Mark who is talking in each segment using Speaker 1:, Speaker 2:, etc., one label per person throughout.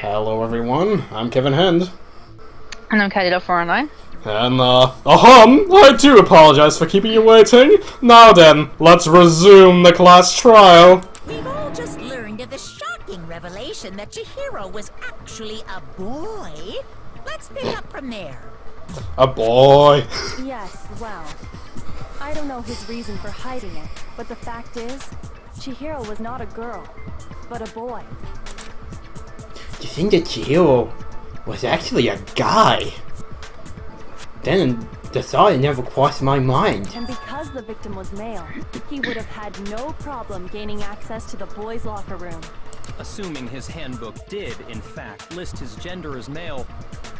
Speaker 1: Hello everyone, I'm Kevin Hend.
Speaker 2: And I'm Cadida 409.
Speaker 1: And, I do apologize for keeping you waiting. Now then, let's resume the class trial.
Speaker 3: We've all just learned of the shocking revelation that Chihiro was actually a boy. Let's pick up from there.
Speaker 1: A boy.
Speaker 4: Yes, well, I don't know his reason for hiding it, but the fact is, Chihiro was not a girl, but a boy.
Speaker 1: You think that Chihiro was actually a guy? Then the thought never crossed my mind.
Speaker 4: And because the victim was male, he would have had no problem gaining access to the boys' locker room.
Speaker 5: Assuming his handbook did, in fact, list his gender as male,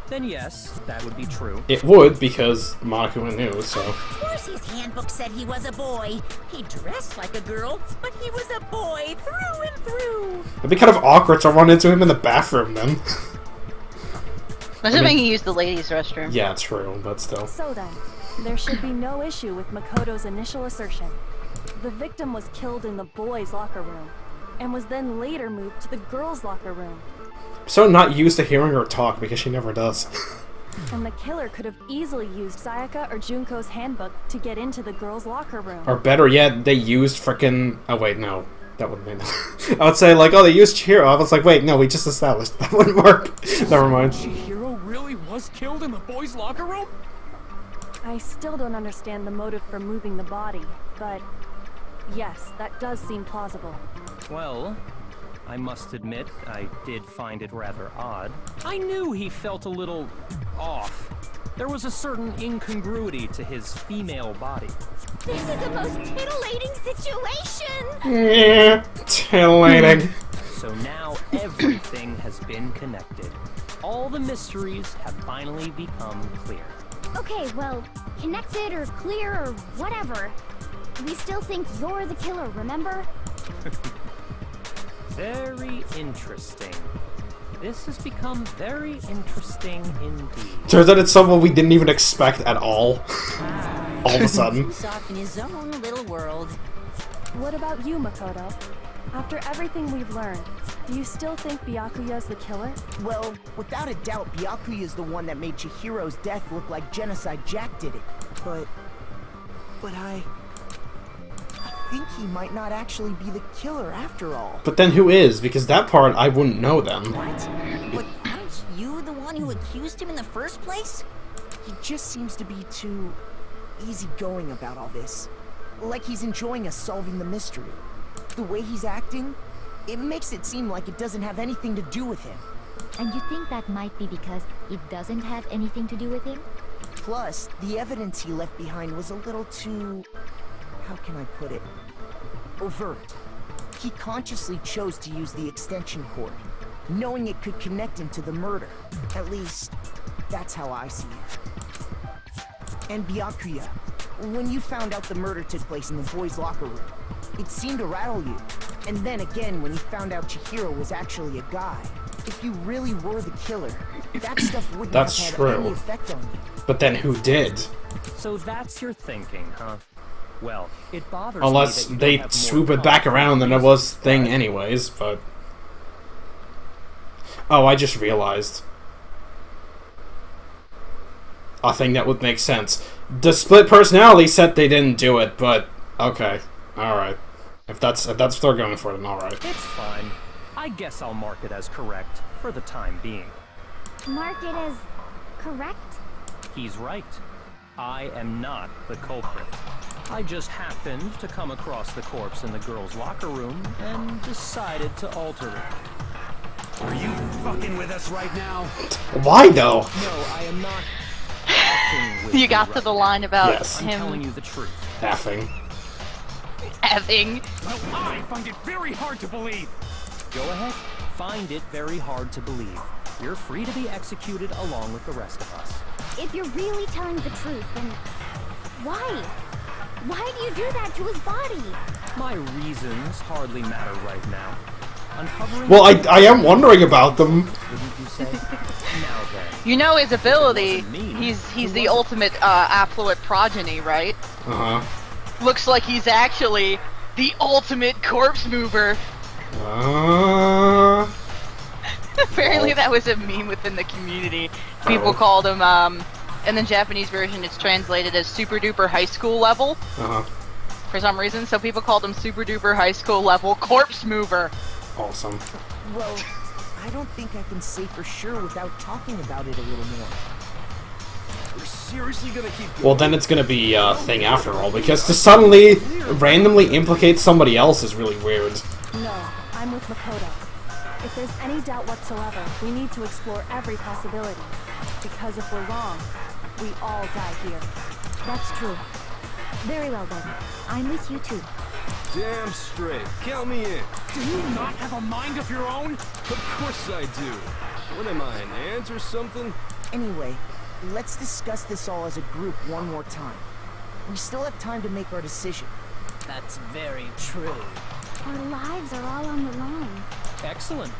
Speaker 5: then yes, that would be true.
Speaker 1: It would, because Monokuma knew, so...
Speaker 3: Of course his handbook said he was a boy. He dressed like a girl, but he was a boy through and through.
Speaker 1: It'd be kind of awkward to run into him in the bathroom, then.
Speaker 2: Assuming he used the ladies' restroom.
Speaker 1: Yeah, true, but still.
Speaker 4: So then, there should be no issue with Makoto's initial assertion. The victim was killed in the boys' locker room, and was then later moved to the girls' locker room.
Speaker 1: So not used to hearing her talk, because she never does.
Speaker 4: And the killer could have easily used Sayaka or Junko's handbook to get into the girls' locker room.
Speaker 1: Or better yet, they used frickin'... Oh wait, no. That wouldn't be... I would say, like, oh, they used Chihiro. I was like, wait, no, we just established. That wouldn't work. Never mind.
Speaker 6: Chihiro really was killed in the boys' locker room?
Speaker 4: I still don't understand the motive for moving the body, but yes, that does seem plausible.
Speaker 5: Well, I must admit, I did find it rather odd. I knew he felt a little off. There was a certain incongruity to his female body.
Speaker 3: This is the most titillating situation.
Speaker 1: Yeah, titillating.
Speaker 5: So now everything has been connected. All the mysteries have finally become clear.
Speaker 7: Okay, well, connected or clear or whatever. We still think you're the killer, remember?
Speaker 5: Very interesting. This has become very interesting indeed.
Speaker 1: Turns out it's someone we didn't even expect at all. All of a sudden.
Speaker 3: He's off in his own little world.
Speaker 4: What about you, Makoto? After everything we've learned, do you still think Byakuya's the killer?
Speaker 8: Well, without a doubt, Byakuya is the one that made Chihiro's death look like Genocide Jack did it. But I think he might not actually be the killer after all.
Speaker 1: But then who is? Because that part I wouldn't know then.
Speaker 3: What? But aren't you the one who accused him in the first place?
Speaker 8: He just seems to be too easygoing about all this. Like he's enjoying us solving the mystery. The way he's acting, it makes it seem like it doesn't have anything to do with him.
Speaker 7: And you think that might be because it doesn't have anything to do with him?
Speaker 8: Plus, the evidence he left behind was a little too... how can I put it? Overt. He consciously chose to use the extension cord, knowing it could connect him to the murder. At least, that's how I see it. And Byakuya, when you found out the murder took place in the boys' locker room, it seemed to rattle you. And then again, when you found out Chihiro was actually a guy, if you really were the killer, that stuff wouldn't have had any effect on you.
Speaker 1: But then who did?
Speaker 5: So that's your thinking, huh? Well, it bothers
Speaker 1: Unless
Speaker 5: me that you
Speaker 1: they
Speaker 5: don't have
Speaker 1: swoop
Speaker 5: more
Speaker 1: it back around than it was thing
Speaker 5: Right.
Speaker 1: anyways, but... Oh, I just realized. A thing that would make sense. The split personality said they didn't do it, but... Okay. Alright. If that's what they're going for, then alright.
Speaker 5: It's fine. I guess I'll mark it as correct for the time being.
Speaker 7: Mark it as correct?
Speaker 5: He's right. I am not the culprit. I just happened to come across the corpse in the girls' locker room and decided to alter it.
Speaker 6: Are you fucking with us right now?
Speaker 1: Why, though?
Speaker 5: No, I am not effing with
Speaker 2: You got to
Speaker 5: right
Speaker 2: the
Speaker 5: now.
Speaker 2: line about
Speaker 1: Yes.
Speaker 5: I'm telling
Speaker 2: him
Speaker 5: you the truth.
Speaker 1: Effing.
Speaker 2: having.
Speaker 6: Well, I find it very hard to believe.
Speaker 5: Go ahead. Find it very hard to believe. You're free to be executed along with the rest of us.
Speaker 7: If you're really telling the truth, then why? Why do you do that to his body?
Speaker 5: My reasons hardly matter right now. Uncovering...
Speaker 1: Well, I am wondering about them.
Speaker 5: Wouldn't you say? Now then.
Speaker 2: You know his ability.
Speaker 5: Wasn't me.
Speaker 2: He's
Speaker 5: Who
Speaker 2: the
Speaker 5: was it?
Speaker 2: ultimate affluent progeny, right?
Speaker 1: Uh-huh.
Speaker 2: Looks like he's actually the ultimate corpse mover. Apparently that was a meme within the community. People
Speaker 1: Oh.
Speaker 2: called him, in the Japanese version it's translated as super duper high school level.
Speaker 1: Uh-huh.
Speaker 2: For some reason, so people called him super duper high school level corpse mover.
Speaker 1: Awesome.
Speaker 8: Well, I don't think I can say for sure without talking about it a little more.
Speaker 6: We're seriously gonna keep going?
Speaker 1: Well, then it's gonna be a thing after all, because to suddenly, randomly implicate somebody else is really weird.
Speaker 4: No, I'm with Makoto. If there's any doubt whatsoever, we need to explore every possibility. Because if we're wrong, we all die here.
Speaker 7: That's true. Very well then. I'm with you too.
Speaker 6: Damn straight. Count me in. Do you not have a mind of your own? Of course I do. What am I, an ant or something?
Speaker 8: Anyway, let's discuss this all as a group one more time. We still have time to make our decision.
Speaker 5: That's very true.
Speaker 7: Our lives are all on the line.
Speaker 5: Excellent.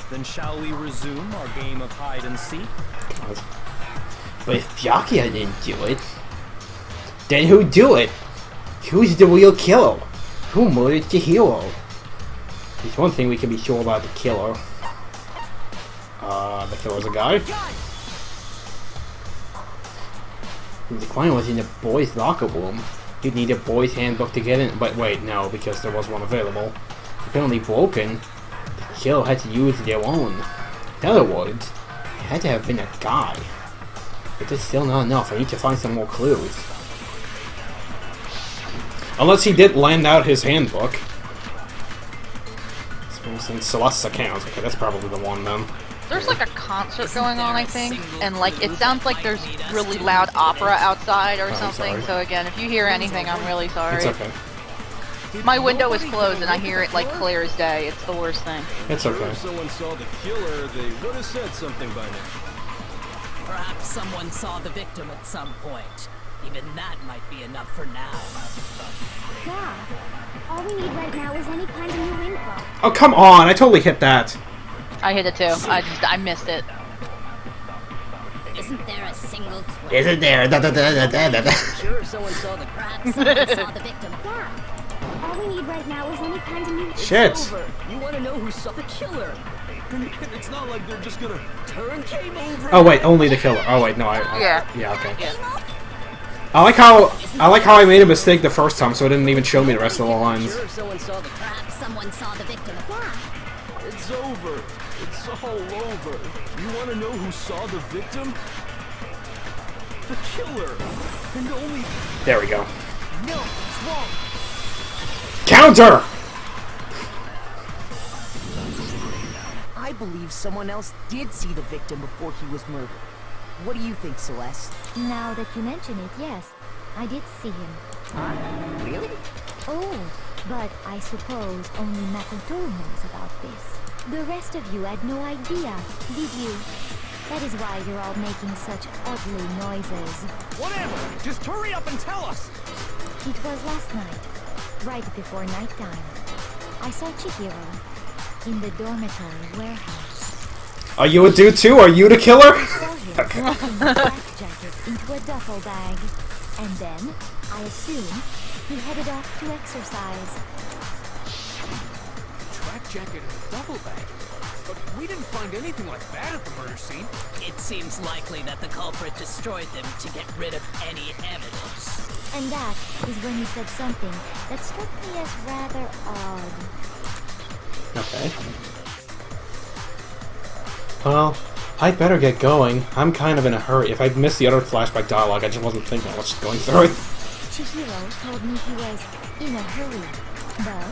Speaker 5: Then shall we resume our game of hide and seek?
Speaker 1: But if Byakuya didn't do it, then who do it? Who's the real killer? Who murdered Chihiro? There's one thing we can be sure about the killer. The killer's a guy. The client was in the boys' locker room. You'd need a boys' handbook to get in. But wait, no, because there was one available. Apparently broken. The killer had to use their own. In other words, it had to have been a guy. But that's still not enough. I need to find some more clues. Unless he did lend out his handbook. For instance, Celeste's account. Okay, that's probably the one then.
Speaker 2: There's like a concert going on, I think, and like it sounds like there's really loud opera outside or
Speaker 1: I'm
Speaker 2: something.
Speaker 1: sorry.
Speaker 2: So again, if you hear anything, I'm really sorry.
Speaker 1: It's okay.
Speaker 2: My window is closed and I hear it like clear as day. It's the worst thing.
Speaker 1: It's
Speaker 6: Sure,
Speaker 1: okay.
Speaker 6: if someone saw the killer, they would have said something by now.
Speaker 9: Perhaps someone saw the victim at some point. Even that might be enough for now.
Speaker 7: Yeah. All we need right now is any kind of new info.
Speaker 1: Oh, come on! I totally hit that.
Speaker 2: I hit it too. I missed it.
Speaker 3: Isn't there a single clue?
Speaker 1: Isn't there? Da, da, da, da, da, da, da.
Speaker 9: Sure, if someone saw the
Speaker 3: Perhaps someone saw the victim.
Speaker 7: Yeah. All we need right now is any kind of new
Speaker 1: Shit!
Speaker 9: You want to know who saw the killer?
Speaker 6: It's not like they're just gonna turn game over.
Speaker 1: Oh wait, only the killer. Oh wait, no,
Speaker 2: Yeah.
Speaker 1: Yeah, okay. I like how I made a mistake the first time, so it didn't even show me the rest of the lines.
Speaker 9: Sure, if someone saw the
Speaker 3: Perhaps someone saw the victim.
Speaker 6: It's over. It's all over. You want to know who saw the victim? The killer. And only...
Speaker 1: There we go.
Speaker 8: No, it's wrong.
Speaker 1: Counter!
Speaker 8: I believe someone else did see the victim before he was murdered. What do you think, Celeste?
Speaker 7: Now that you mention it, yes. I did see him.
Speaker 8: Really?
Speaker 7: Oh, but I suppose only Makoto knows about this. The rest of you had no idea, did you? That is why you're all making such ugly noises.
Speaker 6: Whatever. Just hurry up and tell us.
Speaker 7: It was last night, right before nighttime. I saw Chihiro in the dormitory warehouse.
Speaker 1: Are you a dude too? Are you the killer?
Speaker 7: I saw him putting the black jacket into a duffel bag. And then, I assume, he headed off to exercise.
Speaker 6: Track jacket and a duffel bag. But we didn't find anything like that at the murder scene.
Speaker 9: It seems likely that the culprit destroyed them to get rid of any evidence.
Speaker 7: And that is when he said something that struck me as rather odd.
Speaker 1: Okay. Well, I'd better get going. I'm kind of in a hurry. If I missed the other flashback dialogue, I just wasn't thinking. I was just going through it.
Speaker 7: Chihiro told me he was in a hurry. But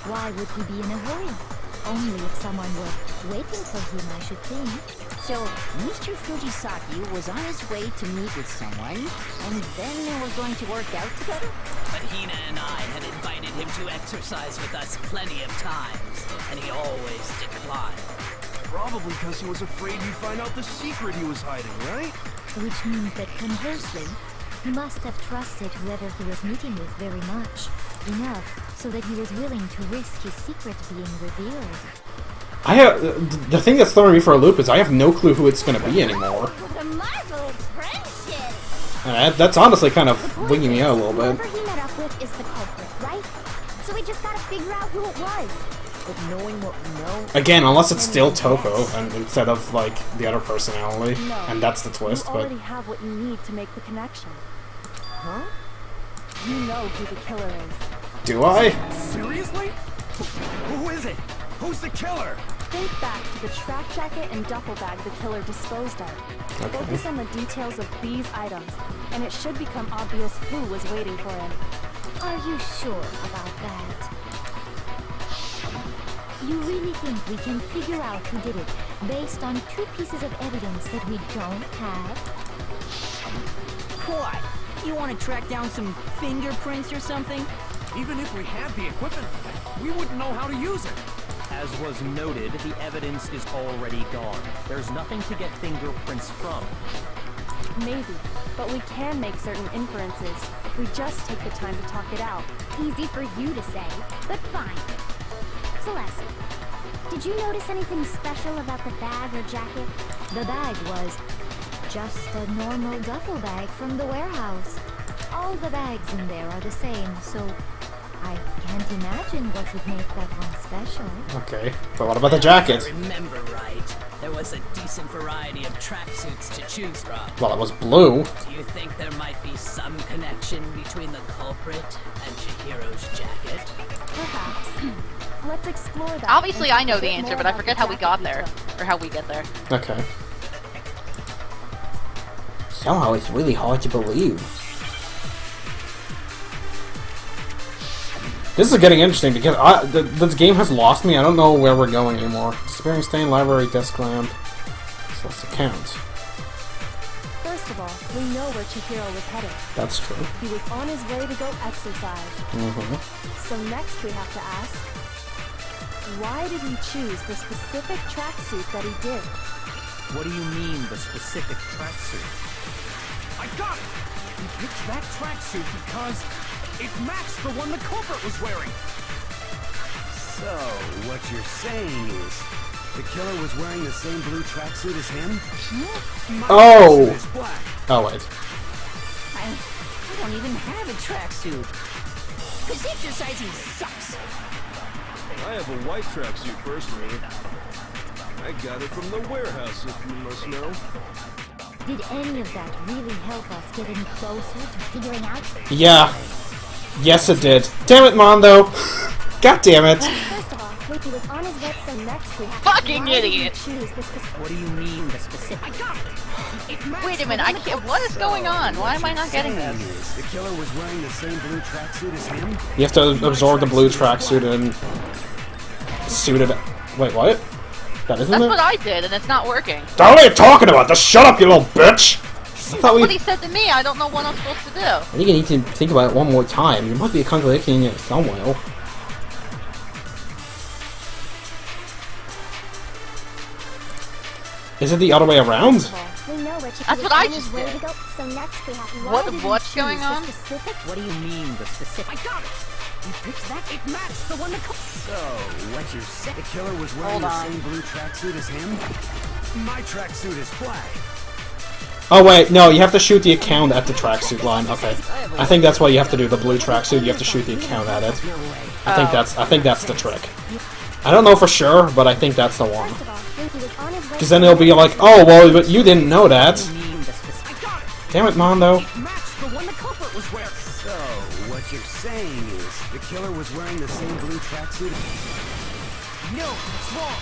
Speaker 7: why would he be in a hurry? Only if someone were waiting for him, I should think.
Speaker 3: So, Mr. Fujisaki was on his way to meet with someone, and then they were going to work out together?
Speaker 9: But Hina and I had invited him to exercise with us plenty of times, and he always declined.
Speaker 6: Probably because he was afraid you'd find out the secret he was hiding, right?
Speaker 7: Which means that conversely, he must have trusted whoever he was meeting with very much. Enough so that he was willing to risk his secret being revealed.
Speaker 1: I have the thing that's throwing me for a loop is I have no clue who it's going to be anymore.
Speaker 7: What a marvelous friendship!
Speaker 1: That's honestly kind of winging me out a little bit.
Speaker 7: Whoever he met up with is the culprit, right? So we just gotta figure out who it was.
Speaker 8: but knowing what we know...
Speaker 1: Again, unless it's still Toko and instead of like the other personality,
Speaker 4: No,
Speaker 1: and that's the twist.
Speaker 4: You
Speaker 1: But
Speaker 4: already have what you need to make the connection.
Speaker 8: Huh?
Speaker 4: You know who the killer is.
Speaker 1: do I?
Speaker 6: Seriously? Who is it? Who's the killer?
Speaker 4: Think back to the track jacket and duffel bag the killer disposed of. Focus on the details of these items, and it should become obvious who was waiting for him.
Speaker 7: Are you sure about that? You really think we can figure out who did it based on 2 pieces of evidence that we don't have?
Speaker 9: What? You want to track down some fingerprints or something?
Speaker 5: Even if we had the equipment, we wouldn't know how to use it. As was noted, the evidence is already gone. There's nothing to get fingerprints from.
Speaker 4: Maybe, but we can make certain inferences if we just take the time to talk it out.
Speaker 7: Easy for you to say, but fine. Celeste, did you notice anything special about the bag or jacket? The bag was just a normal duffel bag from the warehouse. All the bags in there are the same, so I can't imagine what would make that one special.
Speaker 1: Okay, but what about the jacket?
Speaker 9: If I remember right, there was a decent variety of tracksuits to choose from.
Speaker 1: Well, it was blue.
Speaker 9: Do you think there might be some connection between the culprit and Chihiro's jacket?
Speaker 4: Perhaps. Let's explore that.
Speaker 2: Obviously,
Speaker 4: and
Speaker 2: I know
Speaker 4: talk a
Speaker 2: the
Speaker 4: bit
Speaker 2: answer,
Speaker 4: more
Speaker 2: but I
Speaker 4: about
Speaker 2: forget
Speaker 4: the
Speaker 2: how we got
Speaker 4: jacket
Speaker 2: there.
Speaker 4: detail.
Speaker 2: Or how we get there.
Speaker 1: Okay. Somehow it's really hard to believe. This is getting interesting because this game has lost me. I don't know where we're going anymore. Disappearing stain, library, desk lamp. So let's count.
Speaker 4: First of all, we know where Chihiro was headed.
Speaker 1: That's true.
Speaker 4: He was on his way to go exercise. So next we have to ask, why did he choose the specific tracksuit that he did?
Speaker 5: What do you mean, the specific tracksuit? I got it! He picked that tracksuit because it matched the one the culprit was wearing.
Speaker 6: So, what you're saying is, the killer was wearing the same blue tracksuit as him? My
Speaker 1: Oh!
Speaker 6: tracksuit is black.
Speaker 1: Oh wait.
Speaker 9: I don't even have a tracksuit. Cause exercising sucks.
Speaker 6: I have a white tracksuit personally. I got it from the warehouse, if you must know.
Speaker 7: Did any of that really help us get any closer to figuring out?
Speaker 1: Yeah. Yes, it did. Damn it, Mondo. God damn it.
Speaker 4: First of all, Lucky was on his way, so next we have
Speaker 2: Fucking
Speaker 4: why did he
Speaker 2: idiot.
Speaker 4: choose the specific...
Speaker 5: What do you mean, the specific? I got it!
Speaker 2: Wait a minute, I can't. What is going on? Why am I not getting this?
Speaker 6: The killer was wearing the same blue tracksuit as him?
Speaker 1: You have to absorb the blue tracksuit and suit it. Wait, what? That isn't
Speaker 2: That's
Speaker 1: it?
Speaker 2: what I did, and it's not working.
Speaker 1: What are you talking about? Just shut up, you little bitch! I thought we.
Speaker 2: What he said to me, I don't know what I'm supposed to do.
Speaker 1: I think you need to think about it one more time. There must be a contradiction in it somewhere. Is it the other way around?
Speaker 7: We know where Chico
Speaker 2: That's
Speaker 7: was
Speaker 2: what I
Speaker 7: on his
Speaker 2: just
Speaker 7: way
Speaker 2: did.
Speaker 7: to go, so next we have
Speaker 2: What-
Speaker 7: why did he
Speaker 2: what's
Speaker 7: choose
Speaker 2: going
Speaker 7: the
Speaker 2: on?
Speaker 7: specific?
Speaker 5: What do you mean, the specific? I got it! He picked that, it matched the one that
Speaker 6: So, what you're saying? The killer was wearing
Speaker 2: Hold
Speaker 6: the
Speaker 2: on.
Speaker 6: same blue tracksuit as him? My tracksuit is black.
Speaker 1: Oh wait, no, you have to shoot the account at the tracksuit line. Okay, I think that's what you have to do. The blue tracksuit, you have to shoot the account at it. I think that's the trick. I don't know for sure, but I think that's the one.
Speaker 7: First of all, Lucky was on his way
Speaker 1: Because then it'll be like, oh well, but you didn't know that.
Speaker 5: What do you mean, the specific? I got it!
Speaker 1: Damn it, Mondo.
Speaker 5: It matched the one the culprit was wearing.
Speaker 6: So, what you're saying is, the killer was wearing the same blue tracksuit?
Speaker 8: No, it's wrong.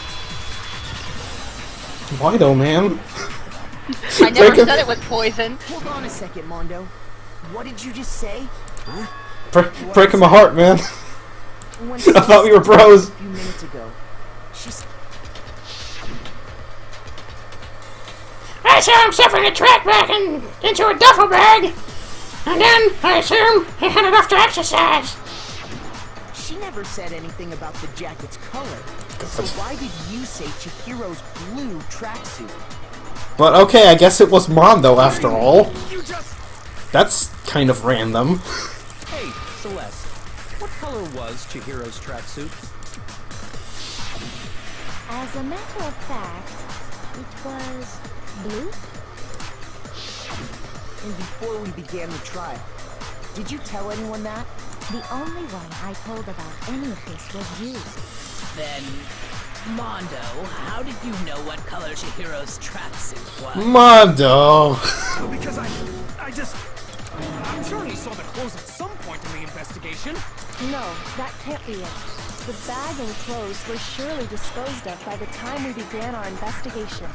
Speaker 1: Why though, man?
Speaker 2: I never
Speaker 1: Break
Speaker 2: said it was poison.
Speaker 8: Hold on a second, Mondo. What did you just say?
Speaker 1: Breaking my heart, man.
Speaker 8: When
Speaker 1: I thought we were bros.
Speaker 8: A few minutes ago, she's...
Speaker 1: I saw him stuffing a track bag into a duffel bag, and then I assume he had enough to exercise.
Speaker 8: She never said anything about the jacket's color. So why did you say Chihiro's blue tracksuit?
Speaker 1: But okay, I guess it was Mondo after all. That's kind of random.
Speaker 5: Hey, Celeste, what color was Chihiro's tracksuit?
Speaker 7: As a matter of fact, it was blue.
Speaker 8: And before we began the trial, did you tell anyone that?
Speaker 7: The only one I told about any of this was you.
Speaker 9: Then, Mondo, how did you know what color Chihiro's tracksuit was?
Speaker 1: Mondo!
Speaker 6: Well, because I'm sure he saw the clothes at some point in the investigation.
Speaker 4: No, that can't be it. The bag and clothes were surely disposed of by the time we began our investigation.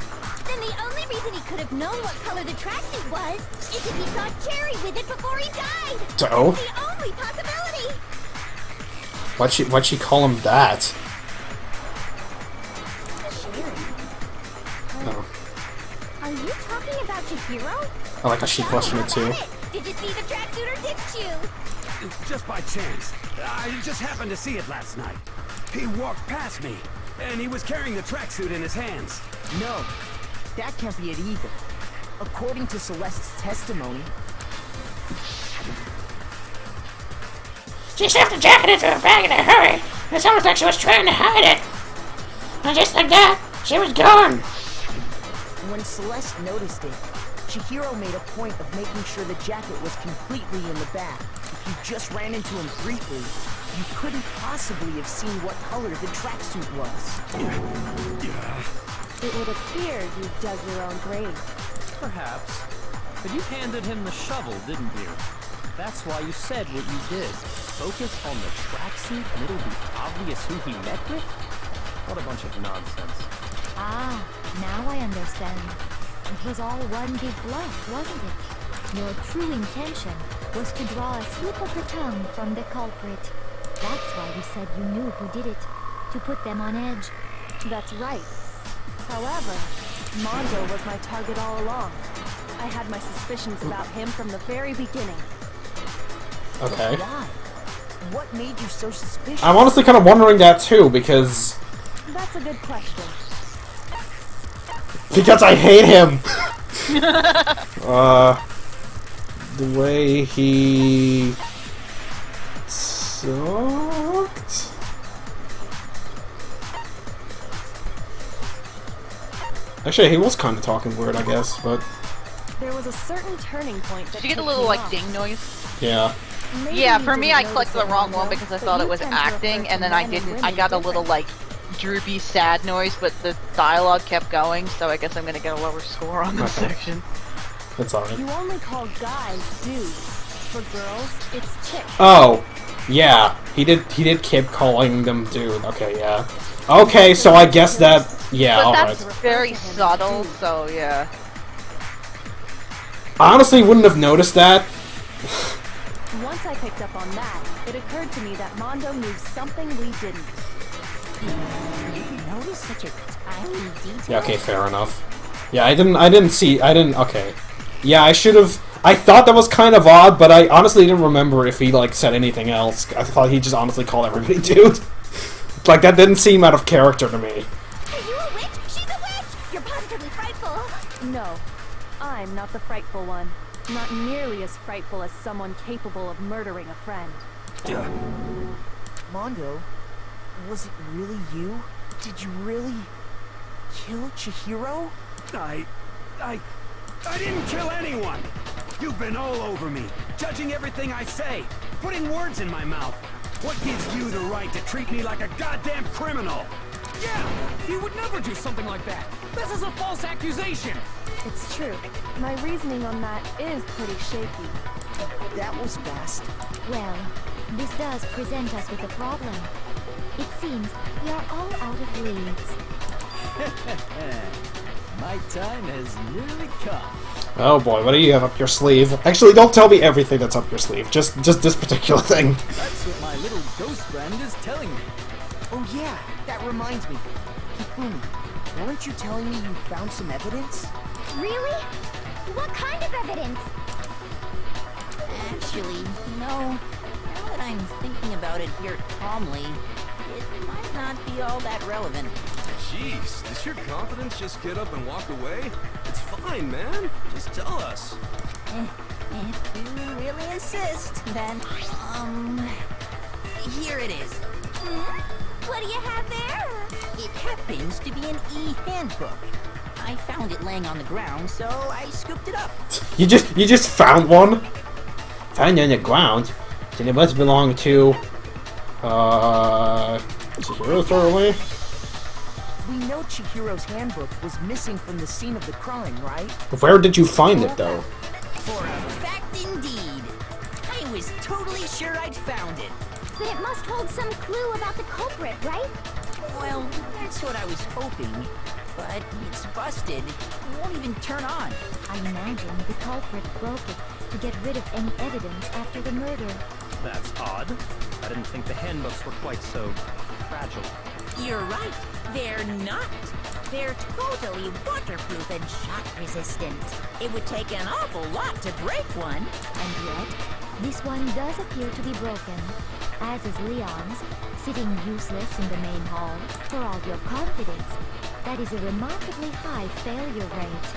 Speaker 7: Then the only reason he could have known what color the tracksuit was is if he saw Cherry with it before he died.
Speaker 1: So?
Speaker 7: That's the only possibility.
Speaker 1: Why'd she call him that? Oh.
Speaker 7: Are you talking about Chihiro?
Speaker 1: I like how she questioned it too.
Speaker 7: Did you see the tracksuit or didn't you?
Speaker 6: Just by chance. I just happened to see it last night. He walked past me, and he was carrying the tracksuit in his hands.
Speaker 8: No, that can't be it either. According to Celeste's testimony,
Speaker 10: she stuffed the jacket into her bag in a hurry. It's almost like she was trying to hide it. And just like that, she was gone.
Speaker 8: when Celeste noticed it, Chihiro made a point of making sure the jacket was completely in the back. If you just ran into him briefly, you couldn't possibly have seen what color the tracksuit was.
Speaker 4: It would appear you dug your own grave.
Speaker 5: Perhaps. But you handed him the shovel, didn't you? That's why you said what you did. Focus on the tracksuit and it'll be obvious who he met with? What a bunch of nonsense.
Speaker 7: Ah, now I understand. It was all one big bluff, wasn't it? Your true intention was to draw a slip of the tongue from the culprit. That's why you said you knew who did it. To put them on edge.
Speaker 4: That's right. However, Mondo was my target all along. I had my suspicions about him from the very beginning.
Speaker 1: Okay.
Speaker 8: Why? What made you so suspicious?
Speaker 1: I'm honestly kind of wondering that too, because...
Speaker 4: That's a good question.
Speaker 1: Because I hate him! The way he... talked? Actually, he was kind of talking weird, I guess, but...
Speaker 4: There was a certain turning point that
Speaker 2: Did you get a
Speaker 4: took
Speaker 2: little,
Speaker 4: me
Speaker 2: like,
Speaker 4: off.
Speaker 2: ding noise?
Speaker 1: Yeah.
Speaker 4: Maybe
Speaker 2: Yeah,
Speaker 4: you
Speaker 2: for me,
Speaker 4: didn't
Speaker 2: I clicked the
Speaker 4: notice it,
Speaker 2: wrong one
Speaker 4: Mondo,
Speaker 2: because I
Speaker 4: but
Speaker 2: thought it
Speaker 4: you
Speaker 2: was
Speaker 4: tend to refer
Speaker 2: acting,
Speaker 4: to
Speaker 2: and then I
Speaker 4: men and
Speaker 2: didn't. I
Speaker 4: women
Speaker 2: got a little,
Speaker 4: differently.
Speaker 2: like, droopy, sad noise, but the dialogue kept going, so I guess I'm gonna get a lower score on this
Speaker 1: Okay.
Speaker 2: section.
Speaker 1: That's alright.
Speaker 4: You only call guys dudes. For girls, it's chicks.
Speaker 1: Oh! Yeah. He did keep calling them dude. Okay, yeah. Okay, so I guess that... Yeah,
Speaker 2: But
Speaker 1: alright.
Speaker 2: that's very subtle, so yeah.
Speaker 1: I honestly wouldn't have noticed that.
Speaker 4: Once I picked up on that, it occurred to me that Mondo knew something we didn't.
Speaker 3: You notice such a tiny detail?
Speaker 1: Yeah, okay, fair enough. Yeah, I didn't, okay. Yeah, I should have... I thought that was kind of odd, but I honestly didn't remember if he, like, said anything else. I thought he just honestly called everybody dude. Like, that didn't seem out of character to me.
Speaker 7: Are you a witch? She's a witch! You're positively frightful!
Speaker 4: No, I'm not the frightful one. Not nearly as frightful as someone capable of murdering a friend.
Speaker 8: Mondo, was it really you? Did you really kill Chihiro?
Speaker 6: I didn't kill anyone! You've been all over me, judging everything I say, putting words in my mouth. What gives you the right to treat me like a goddamn criminal?
Speaker 5: Yeah! He would never do something like that! This is a false accusation!
Speaker 4: It's true. My reasoning on that is pretty shaky.
Speaker 8: That was fast.
Speaker 7: Well, this does present us with a problem. It seems we are all out of leads.
Speaker 9: My time has nearly come.
Speaker 1: Oh boy, what do you have up your sleeve? Actually, don't tell me everything that's up your sleeve. Just this particular thing.
Speaker 9: That's what my little ghost friend is telling me.
Speaker 8: Oh yeah, that reminds me. Hifumi, weren't you telling me you found some evidence?
Speaker 7: Really? What kind of evidence?
Speaker 3: Actually, now that I'm thinking about it here calmly, it might not be all that relevant.
Speaker 6: Jeez, does your confidence just get up and walk away? It's fine, man. Just tell us.
Speaker 3: If you really insist, then, here it is.
Speaker 7: What do you have there?
Speaker 3: It happens to be an e-handbook. I found it laying on the ground, so I scooped it up.
Speaker 1: You just found one? Found it on the ground? Then it must belong to... Chihiro throw away?
Speaker 8: We know Chihiro's handbook was missing from the scene of the crime, right?
Speaker 1: Where did you find it, though?
Speaker 3: For a fact indeed. I was totally sure I'd found it.
Speaker 7: But it must hold some clue about the culprit, right?
Speaker 3: Well, that's what I was hoping. But it's busted. It won't even turn on.
Speaker 7: I imagine the culprit broke it to get rid of any evidence after the murder.
Speaker 5: That's odd. I didn't think the handbooks were quite so fragile.
Speaker 3: You're right. They're not. They're totally waterproof and shock resistant. It would take an awful lot to break one.
Speaker 7: And yet, this one does appear to be broken, as is Leon's, sitting useless in the main hall. For all your confidence, that is a remarkably high failure rate.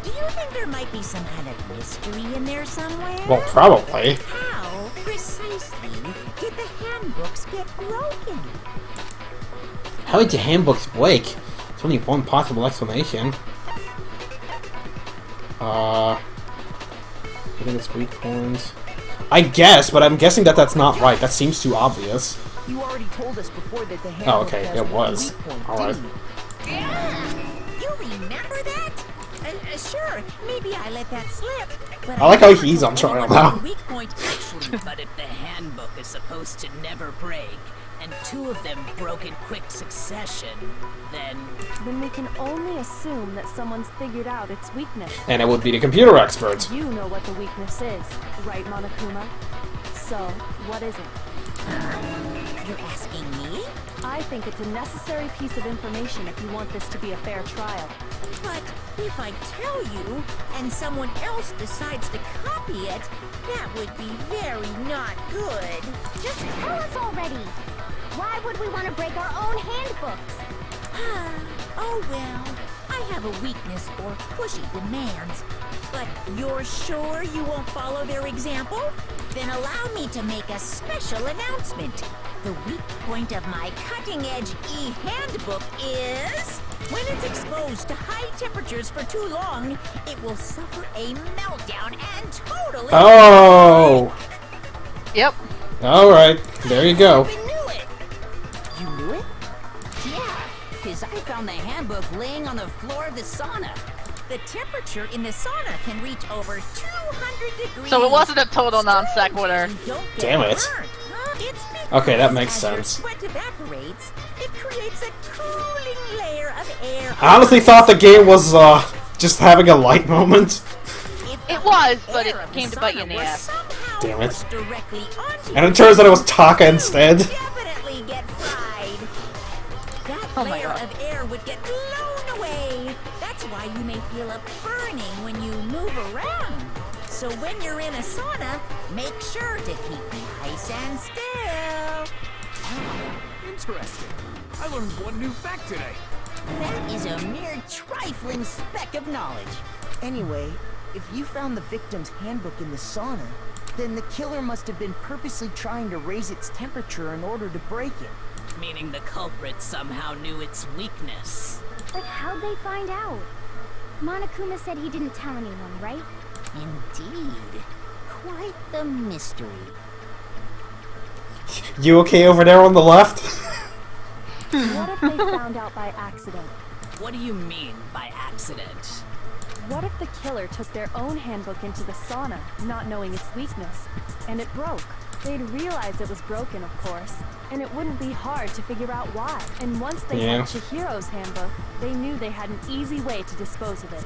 Speaker 3: Do you think there might be some kind of mystery in there somewhere?
Speaker 1: Well, probably.
Speaker 3: How precisely did the handbooks get broken?
Speaker 1: How did the handbooks break? There's only one possible explanation. I think it's weak points. I guess, but I'm guessing that that's not right. That seems too obvious.
Speaker 8: You already told us before that the handbook
Speaker 1: Oh, okay,
Speaker 8: has
Speaker 1: it
Speaker 8: one
Speaker 1: was.
Speaker 8: weak point,
Speaker 1: Alright.
Speaker 8: didn't you?
Speaker 3: You remember that? Sure, maybe I let that slip. But
Speaker 1: I like how he's on trial now.
Speaker 3: Weak point actually.
Speaker 9: But if the handbook is supposed to never break, and two of them broke in quick succession, then...
Speaker 4: Then we can only assume that someone's figured out its weakness.
Speaker 1: And it would be the computer expert.
Speaker 4: You know what the weakness is, right, Monokuma? So, what is it?
Speaker 3: You're asking me?
Speaker 4: I think it's a necessary piece of information if you want this to be a fair trial.
Speaker 3: But if I tell you, and someone else decides to copy it, that would be very not good.
Speaker 7: Just tell us already! Why would we want to break our own handbooks?
Speaker 3: Oh well, I have a weakness for pushy demands. But you're sure you won't follow their example? Then allow me to make a special announcement. The weak point of my cutting-edge e-handbook is... when it's exposed to high temperatures for too long, it will suffer a meltdown and totally...
Speaker 1: Oh!
Speaker 2: Yep.
Speaker 1: Alright, there you go.
Speaker 3: I knew it! You knew it? Yeah, because I found the handbook laying on the floor of the sauna. The temperature in the sauna can reach over 200 degrees.
Speaker 2: So it wasn't a total non sequitur.
Speaker 1: Damn it. Okay, that makes sense.
Speaker 3: Sweat evaporates. It creates a cooling layer of air.
Speaker 1: I honestly thought the game was, just having a light moment.
Speaker 2: It was, but it came to bite you in the ass.
Speaker 1: Damn it.
Speaker 3: Directly onto
Speaker 1: And it turns out it was Taka instead.
Speaker 3: definitely get fried. That
Speaker 2: Oh my
Speaker 3: layer
Speaker 2: God.
Speaker 3: of air would get blown away. That's why you may feel a burning when you move around. So when you're in a sauna, make sure to keep nice and still.
Speaker 6: Interesting. I learned one new fact today.
Speaker 3: That is a mere trifling speck of knowledge.
Speaker 8: Anyway, if you found the victim's handbook in the sauna, then the killer must have been purposely trying to raise its temperature in order to break it.
Speaker 9: Meaning the culprit somehow knew its weakness.
Speaker 7: But how'd they find out? Monokuma said he didn't tell anyone, right?
Speaker 3: Indeed. Quite the mystery.
Speaker 1: You okay over there on the left?
Speaker 4: What if they found out by accident?
Speaker 9: What do you mean by accident?
Speaker 4: What if the killer took their own handbook into the sauna, not knowing its weakness, and it broke? They'd realize it was broken, of course, and it wouldn't be hard to figure out why. And once they had Chihiro's handbook, they knew they had an easy way to dispose of it.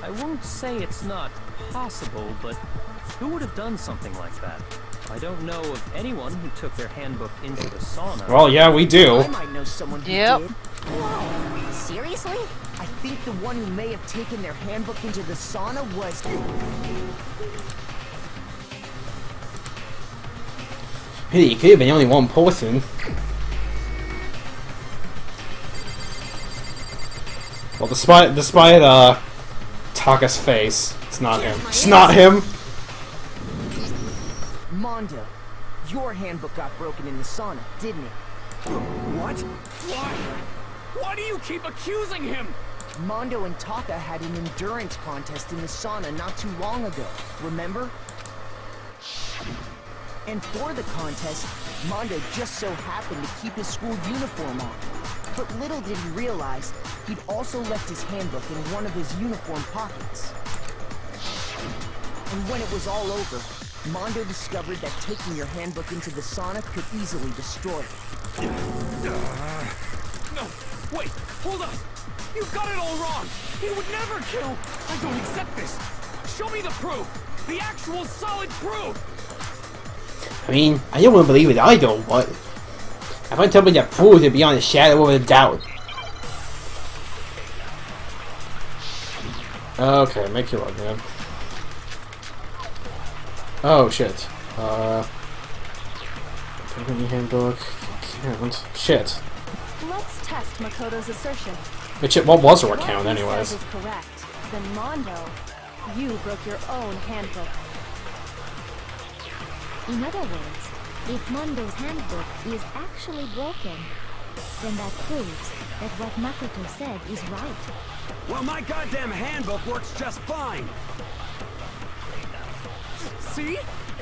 Speaker 5: I won't say it's not possible, but who would have done something like that? I don't know of anyone who took their handbook into the sauna.
Speaker 1: Well, yeah, we do.
Speaker 8: I might know someone who
Speaker 2: Yep.
Speaker 8: did.
Speaker 3: Whoa, seriously?
Speaker 8: I think the one who may have taken their handbook into the sauna was...
Speaker 1: Hey, it could have been only one person. Well, despite Taka's face, it's not him. It's not him!
Speaker 8: Mondo, your handbook got broken in the sauna, didn't it?
Speaker 6: What? Why? Why do you keep accusing him?
Speaker 8: Mondo and Taka had an endurance contest in the sauna not too long ago, remember? And for the contest, Mondo just so happened to keep his school uniform on. But little did he realize, he'd also left his handbook in one of his uniform pockets. And when it was all over, Mondo discovered that taking your handbook into the sauna could easily destroy it.
Speaker 6: No, wait, hold on! You got it all wrong! He would never kill! I don't accept this! Show me the proof! The actual solid proof!
Speaker 1: I mean, I don't want to believe it either, but if I tell me that proves it beyond a shadow of a doubt. Okay, make your log, man. Oh shit. Open your handbook. Can't. Shit.
Speaker 4: Let's test Makoto's assertion.
Speaker 1: Which what was her
Speaker 4: What
Speaker 1: account,
Speaker 4: he
Speaker 1: anyways?
Speaker 4: says is correct. Then Mondo, you broke your own handbook.
Speaker 7: In other words, if Mondo's handbook is actually broken, then that proves that what Makoto said is right.
Speaker 6: Well, my goddamn handbook works just fine! See?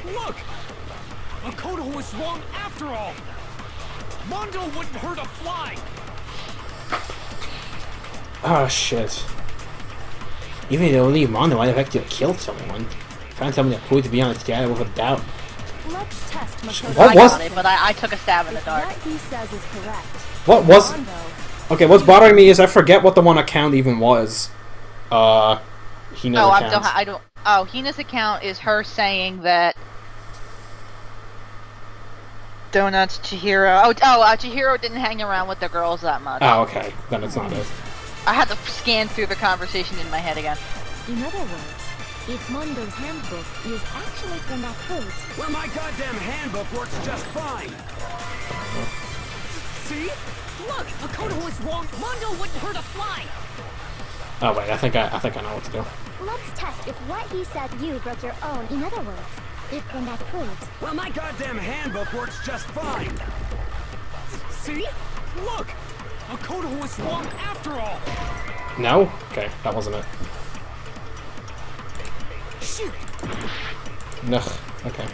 Speaker 6: Look! Makoto was wrong after all! Mondo wouldn't hurt a fly!
Speaker 1: Oh shit. Even if they don't leave Mondo, might have actually killed someone. Trying to tell me that proved to be on a shadow of a doubt.
Speaker 4: Let's test Makoto's
Speaker 1: What was
Speaker 2: it? But I took a stab in the
Speaker 4: If
Speaker 2: dark.
Speaker 4: what he says is correct.
Speaker 1: What was?
Speaker 4: Mondo,
Speaker 1: Okay, what's bothering me is I forget what the one account even was. Hina's account.
Speaker 2: I don't. Oh, Hina's account is her saying that Donuts Chihiro. Chihiro didn't hang around with the girls that much.
Speaker 1: Oh, okay. Then it's not it.
Speaker 2: I had to scan through the conversation in my head again.
Speaker 7: In other words, if Mondo's handbook is actually from that proves.
Speaker 6: Well, my goddamn handbook works just fine! See? Look! Makoto was wrong! Mondo wouldn't hurt a fly!
Speaker 1: Oh wait, I think I know what to do.
Speaker 7: Let's test if what he said you broke your own. In other words, if then that proves.
Speaker 6: Well, my goddamn handbook works just fine! See? Look! Makoto was wrong after all!
Speaker 1: No? Okay, that wasn't it.
Speaker 6: Shoot!
Speaker 1: Ugh, okay.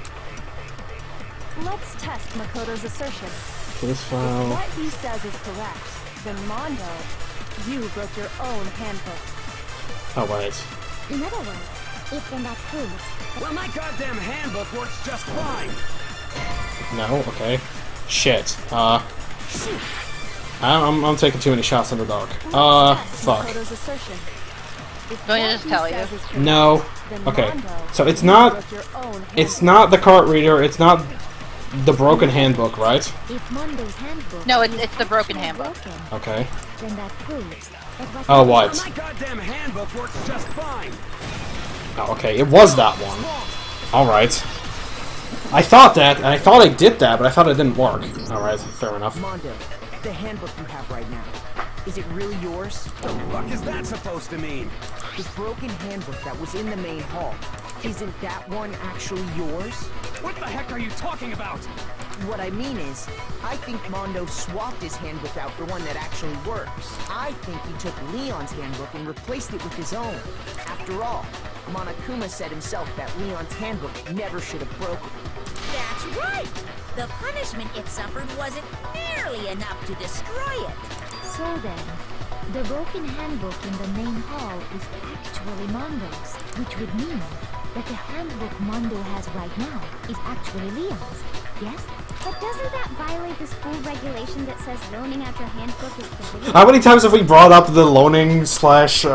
Speaker 4: let's test Makoto's assertion.
Speaker 1: This
Speaker 4: If
Speaker 1: file.
Speaker 4: what he says is correct, then Mondo, you broke your own handbook.
Speaker 1: Oh wait.
Speaker 7: In other words, if then that proves.
Speaker 6: Well, my goddamn handbook works just fine!
Speaker 1: No? Okay. Shit. I'm taking too many shots in the dark.
Speaker 4: Let's test
Speaker 1: Fuck.
Speaker 4: Makoto's assertion. If
Speaker 2: Don't you
Speaker 4: what
Speaker 2: just
Speaker 4: he
Speaker 2: tell you?
Speaker 4: says is correct,
Speaker 1: No.
Speaker 4: then
Speaker 1: Okay.
Speaker 4: Mondo,
Speaker 1: So it's
Speaker 4: you
Speaker 1: not.
Speaker 4: broke your own
Speaker 1: It's
Speaker 4: handbook.
Speaker 1: not the card reader. It's not the broken handbook, right?
Speaker 7: If Mondo's handbook.
Speaker 2: No,
Speaker 7: is
Speaker 2: it's the broken
Speaker 7: actually
Speaker 2: handbook.
Speaker 7: broken,
Speaker 1: Okay.
Speaker 7: then that proves that what.
Speaker 1: Oh,
Speaker 6: Well,
Speaker 1: what?
Speaker 6: my goddamn handbook works just fine!
Speaker 1: Oh, okay. It was that one. Alright. I thought that, and I thought I did that, but I thought it didn't work. Alright, fair enough.
Speaker 8: Mondo, the handbook you have right now, is it really yours?
Speaker 6: The fuck is that supposed to mean?
Speaker 8: The broken handbook that was in the main hall, isn't that one actually yours?
Speaker 6: What the heck are you talking about?
Speaker 8: What I mean is, I think Mondo swapped his handbook out for one that actually works. I think he took Leon's handbook and replaced it with his own. After all, Monokuma said himself that Leon's handbook never should have broken.
Speaker 3: That's right! The punishment it suffered wasn't nearly enough to destroy it.
Speaker 7: So then, the broken handbook in the main hall is actually Mondo's, which would mean that the handbook Mondo has right now is actually Leon's. Yes?
Speaker 11: But doesn't that violate the school regulation that says loaning out your handbook is forbidden?
Speaker 1: How many times have we brought up the loaning slash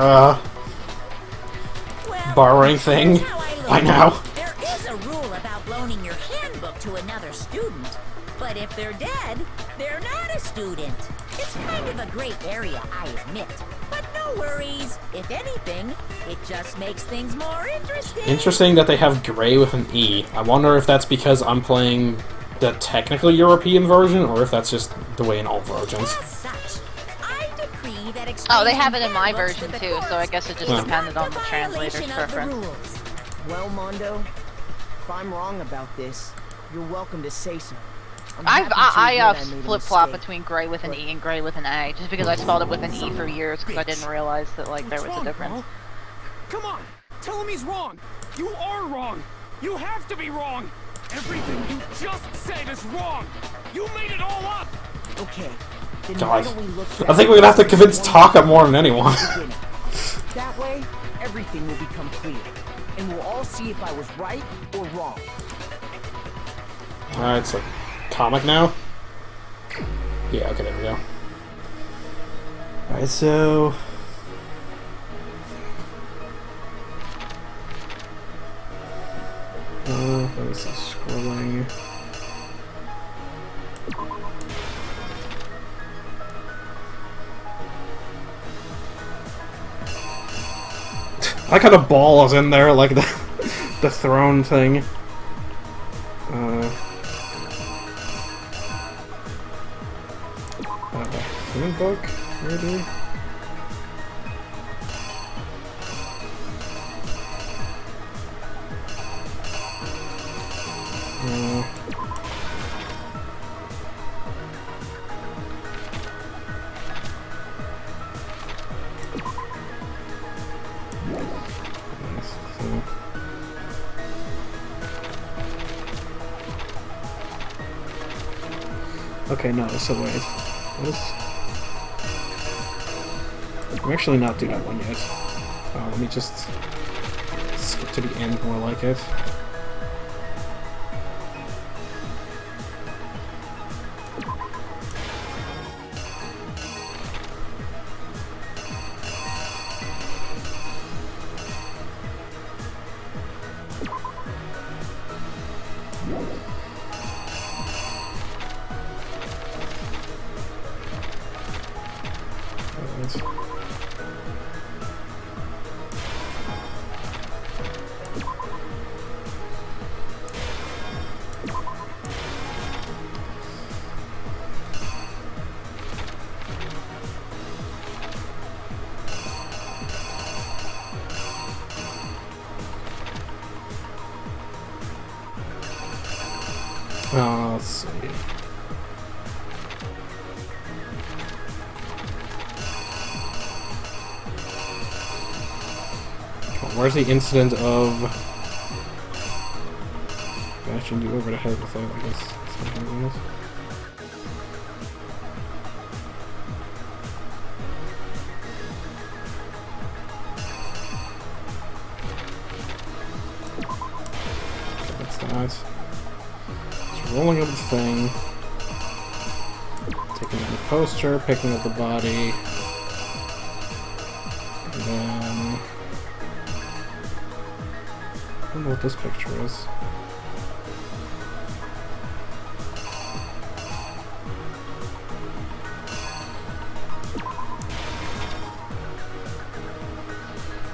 Speaker 1: borrowing thing
Speaker 3: Here's how I look
Speaker 1: by
Speaker 3: at
Speaker 1: now?
Speaker 3: it. There is a rule about loaning your handbook to another student. But if they're dead, they're not a student. It's kind of a gray area, I admit. But no worries. If anything, it just makes things more interesting.
Speaker 1: Interesting that they have gray with an E. I wonder if that's because I'm playing the technical European version, or if that's just the way in all versions.
Speaker 3: As such, I decree that
Speaker 2: Oh, they have it in my
Speaker 3: handbooks
Speaker 2: version
Speaker 3: with the
Speaker 2: too, so I
Speaker 3: courts
Speaker 2: guess it just
Speaker 1: Yeah.
Speaker 2: depended on the
Speaker 3: is a
Speaker 2: translator's
Speaker 3: violation of the
Speaker 2: preference.
Speaker 3: rules.
Speaker 8: Well, Mondo, if I'm wrong about this, you're welcome to say so. I'm
Speaker 2: I
Speaker 8: happy to admit made a
Speaker 2: flip flop
Speaker 8: mistake.
Speaker 2: between gray with an E and gray with an A, just because I spelled it with an E for years because I didn't realize that like there was
Speaker 6: What's
Speaker 2: a
Speaker 6: wrong,
Speaker 2: difference.
Speaker 6: Paul? Come on! Tell him he's wrong! You are wrong! You have to be wrong! Everything you just said is wrong! You made it all up!
Speaker 8: Okay. Then
Speaker 1: God.
Speaker 8: why don't we look
Speaker 1: I think we're gonna have to convince Taka more than anyone.
Speaker 8: That way, everything will become clear. And we'll all see if I was right or wrong.
Speaker 1: Alright, so comic now? Yeah, okay, there we go. Alright, so... let me see, scrolling... I like how the ball is in there, like the throne thing. Book, maybe? Okay, no, so wait. What is... I'm actually not doing that one yet. Let me just skip to the end more like it. Let's see. Where's the incident of bashing you over the head with that, I guess? Something like that. That's that. Rolling up the thing, taking out the poster, picking up the body, and then I don't know what this picture is.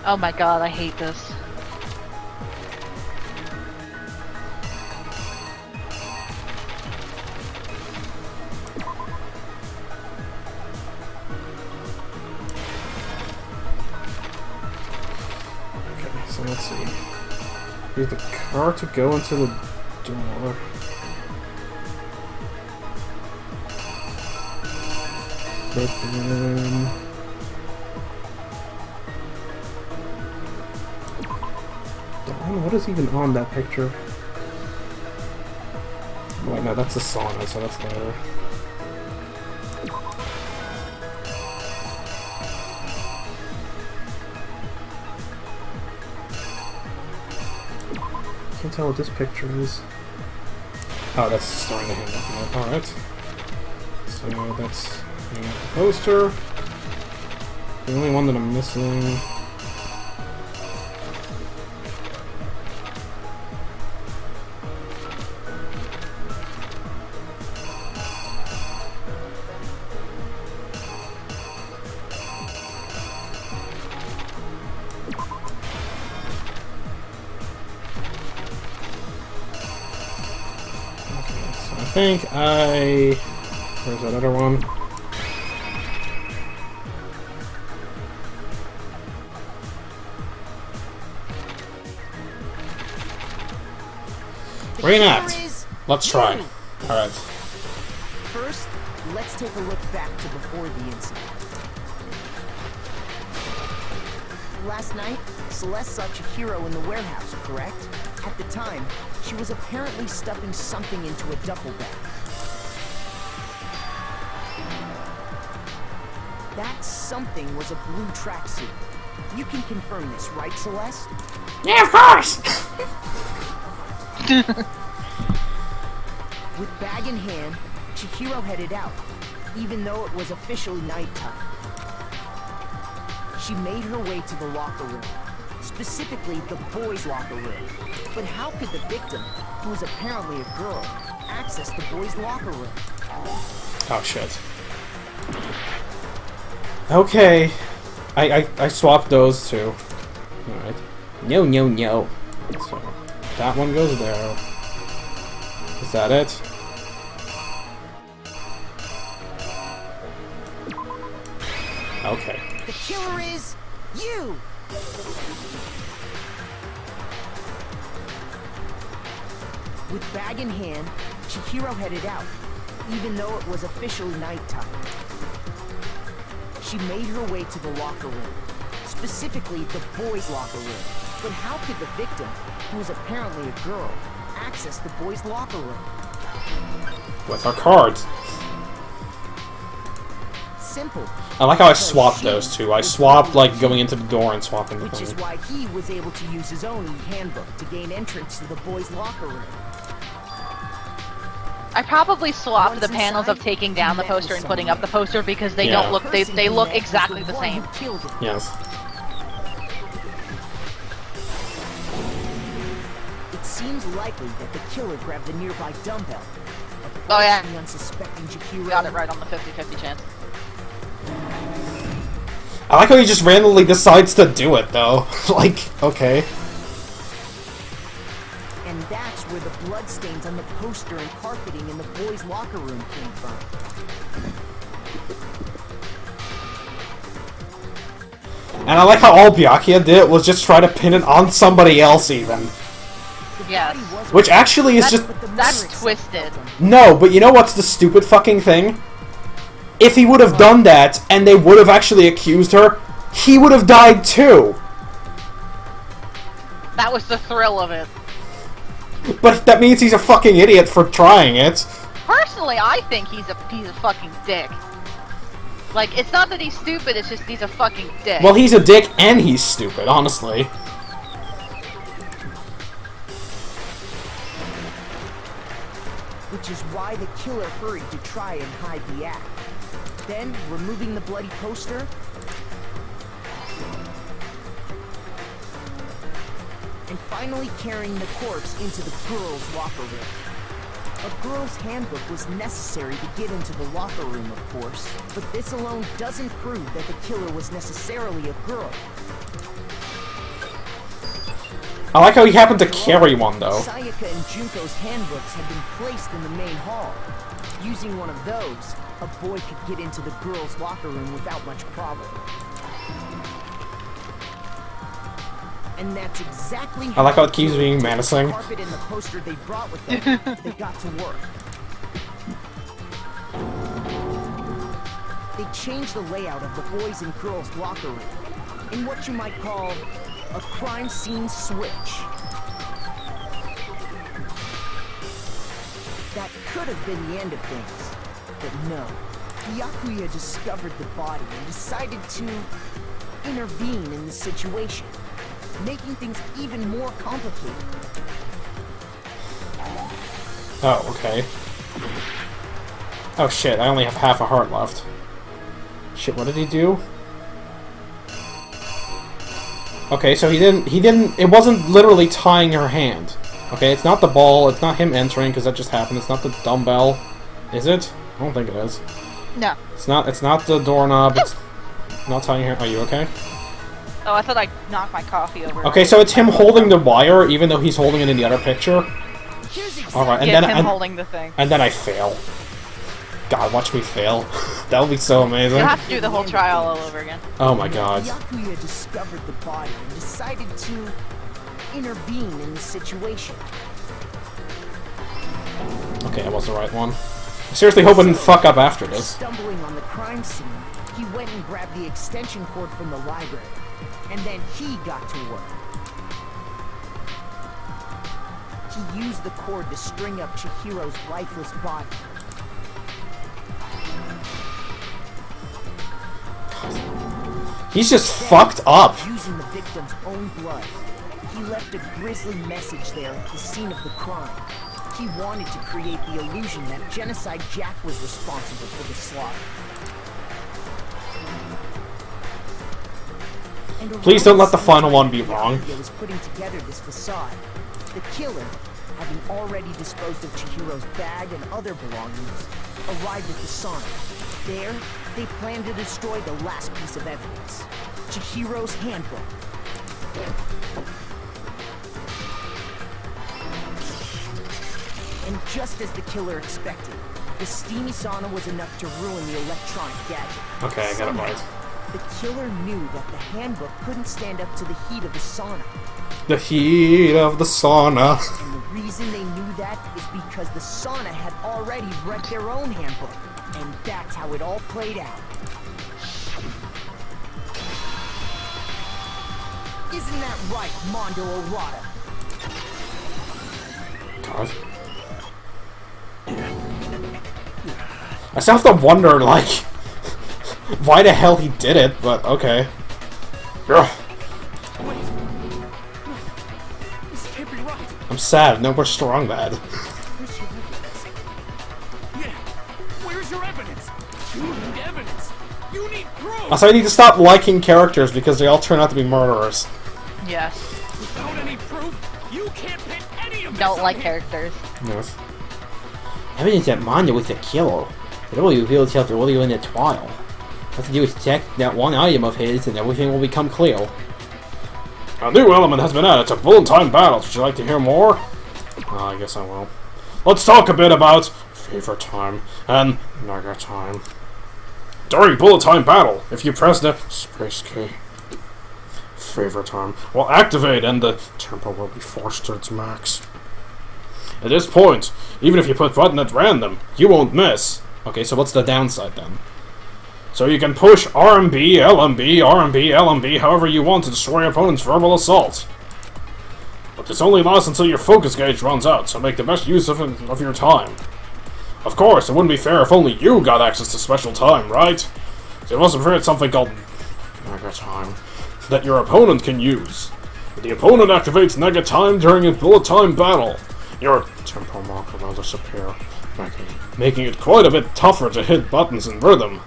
Speaker 2: Oh my god, I hate this.
Speaker 1: So let's see. Use the car to go into the door. But then... what is even on that picture? Oh, wait, no, that's the sauna, so that's later. Can't tell what this picture is. Oh, that's starting to hand up. Alright. So that's the poster. The only one that I'm missing. I think where's that other one? Reenact! Let's try. Alright.
Speaker 8: First, let's take a look back to before the incident. Last night, Celeste saw Chihiro in the warehouse, correct? At the time, she was apparently stuffing something into a duffel bag. That something was a blue tracksuit. You can confirm this, right, Celeste?
Speaker 10: Yeah, of course!
Speaker 8: With bag in hand, Chihiro headed out, even though it was officially nighttime. She made her way to the locker room, specifically the boys' locker room. But how could the victim, who was apparently a girl, access the boys' locker room?
Speaker 1: Oh shit. Okay. I swapped those two. Alright. No, no, no. So, that one goes there. Is that it? Okay.
Speaker 8: The killer is you! With bag in hand, Chihiro headed out, even though it was officially nighttime. She made her way to the locker room, specifically the boys' locker room. But how could the victim, who was apparently a girl, access the boys' locker room?
Speaker 1: With her cards.
Speaker 8: Simple.
Speaker 1: I like how I swapped those two. I swapped, like, going into the door and swapping the
Speaker 8: Which is
Speaker 1: thing.
Speaker 8: why he was able to use his own handbook to gain entrance to the boys' locker room.
Speaker 2: I probably swapped
Speaker 8: Once
Speaker 2: the panels of
Speaker 8: inside,
Speaker 2: taking down the
Speaker 8: he met
Speaker 2: poster
Speaker 8: with
Speaker 2: and putting up the poster because they
Speaker 1: Yeah.
Speaker 2: don't look they look exactly the same.
Speaker 1: Yes.
Speaker 8: It seems likely that the killer grabbed the nearby dumbbell.
Speaker 2: Oh yeah,
Speaker 8: The unsuspecting Chihiro
Speaker 2: got it right on the 50-50 chance.
Speaker 1: I like how he just randomly decides to do it, though. Like, okay.
Speaker 8: And that's where the bloodstains on the poster and carpeting in the boys' locker room came from.
Speaker 1: And I like how all Byakuya did was just try to pin it on somebody else, even.
Speaker 2: Yes.
Speaker 1: Which actually is just...
Speaker 2: That's twisted.
Speaker 1: No, but you know what's the stupid fucking thing? If he would have done that, and they would have actually accused her, he would have died too!
Speaker 2: That was the thrill of it.
Speaker 1: But that means he's a fucking idiot for trying it.
Speaker 2: Personally, I think he's a fucking dick. Like, it's not that he's stupid, it's just he's a fucking dick.
Speaker 1: Well, he's a dick and he's stupid, honestly.
Speaker 8: Which is why the killer hurried to try and hide the act. Then, removing the bloody poster, and finally carrying the corpse into the girls' locker room. A girl's handbook was necessary to get into the locker room, of course, but this alone doesn't prove that the killer was necessarily a girl.
Speaker 1: I like how he happened to carry one, though.
Speaker 8: Sayaka and Junko's handbooks had been placed in the main hall. Using one of those, a boy could get into the girls' locker room without much problem. And that's exactly
Speaker 1: I like how it keeps being menacing.
Speaker 8: The carpet and the poster they brought with them, they got to work. They changed the layout of the boys' and girls' locker room in what you might call a crime scene switch. That could have been the end of things, but no. Byakuya discovered the body and decided to intervene in the situation, making things even more complicated.
Speaker 1: Oh, okay. Oh shit, I only have half a heart left. Shit, what did he do? Okay, so he didn't, it wasn't literally tying her hand. Okay, it's not the ball, it's not him entering, because that just happened, it's not the dumbbell. Is it? I don't think it is.
Speaker 2: No.
Speaker 1: It's not the doorknob, it's not tying her. Are you okay?
Speaker 2: Oh, I thought I knocked my coffee over.
Speaker 1: Okay, so it's him holding the wire, even though he's holding it in the other picture. Alright, and
Speaker 2: Yeah,
Speaker 1: then
Speaker 2: him holding the thing.
Speaker 1: And then I fail. God, watch me fail. That would be so amazing.
Speaker 2: You'll have to do the whole trial all over again.
Speaker 1: Oh my god.
Speaker 8: Byakuya discovered the body and decided to intervene in the situation.
Speaker 1: Okay, that was the right one. I seriously hope I didn't fuck up after this.
Speaker 8: Stumbling on the crime scene, he went and grabbed the extension cord from the library, and then he got to work. he used the cord to string up Chihiro's lifeless body.
Speaker 1: He's just fucked up.
Speaker 8: Using the victim's own blood, he left a grisly message there at the scene of the crime. He wanted to create the illusion that Genocide Jack was responsible for the slaughter.
Speaker 1: Please don't let the final one be wrong.
Speaker 8: Was putting together this facade. The killer, having already disposed of Chihiro's bag and other belongings, arrived at the sauna. There, they planned to destroy the last piece of evidence, Chihiro's handbook. And just as the killer expected, the steamy sauna was enough to ruin the electronic gadget.
Speaker 1: Okay, I got it right.
Speaker 8: The killer knew that the handbook couldn't stand up to the heat of the sauna.
Speaker 1: The heat of the sauna.
Speaker 8: And the reason they knew that is because the sauna had already wrecked their own handbook. And that's how it all played out. Isn't that right, Mondo Orada?
Speaker 1: God. I still have to wonder, like, why the hell he did it, but okay. Ugh.
Speaker 6: This can't be right.
Speaker 1: I'm sad, no more strong bad.
Speaker 6: Where's your evidence? Yeah, where's your evidence? You need evidence. You need proof.
Speaker 1: Also, I need to stop liking characters because they all turn out to be murderers.
Speaker 2: Yes.
Speaker 6: Without any proof, you can't pin any of this
Speaker 2: Don't
Speaker 6: on
Speaker 2: like
Speaker 6: me.
Speaker 2: characters.
Speaker 1: Yes. Evidence that Mondo was the killer. It only revealed itself earlier in the trial. All to do is check that one item of his and everything will become clear. A new element has been added to bullet time battles. Would you like to hear more? I guess I will. Let's talk a bit about Fever Time and Naga Time. During bullet time battle, if you press the space key, Fever Time will activate and the tempo will be forced to its max. At this point, even if you put button at random, you won't miss. Okay, so what's the downside then? So you can push RMB, LMB, RMB, LMB, however you want to destroy your opponent's verbal assault. But this only lasts until your focus gauge runs out, so make the best use of your time. Of course, it wouldn't be fair if only you got access to special time, right? So you must have heard something called Nega Time that your opponent can use. If the opponent activates Nega Time during a bullet time battle, your tempo marker will disappear, making it quite a bit tougher to hit buttons in rhythm.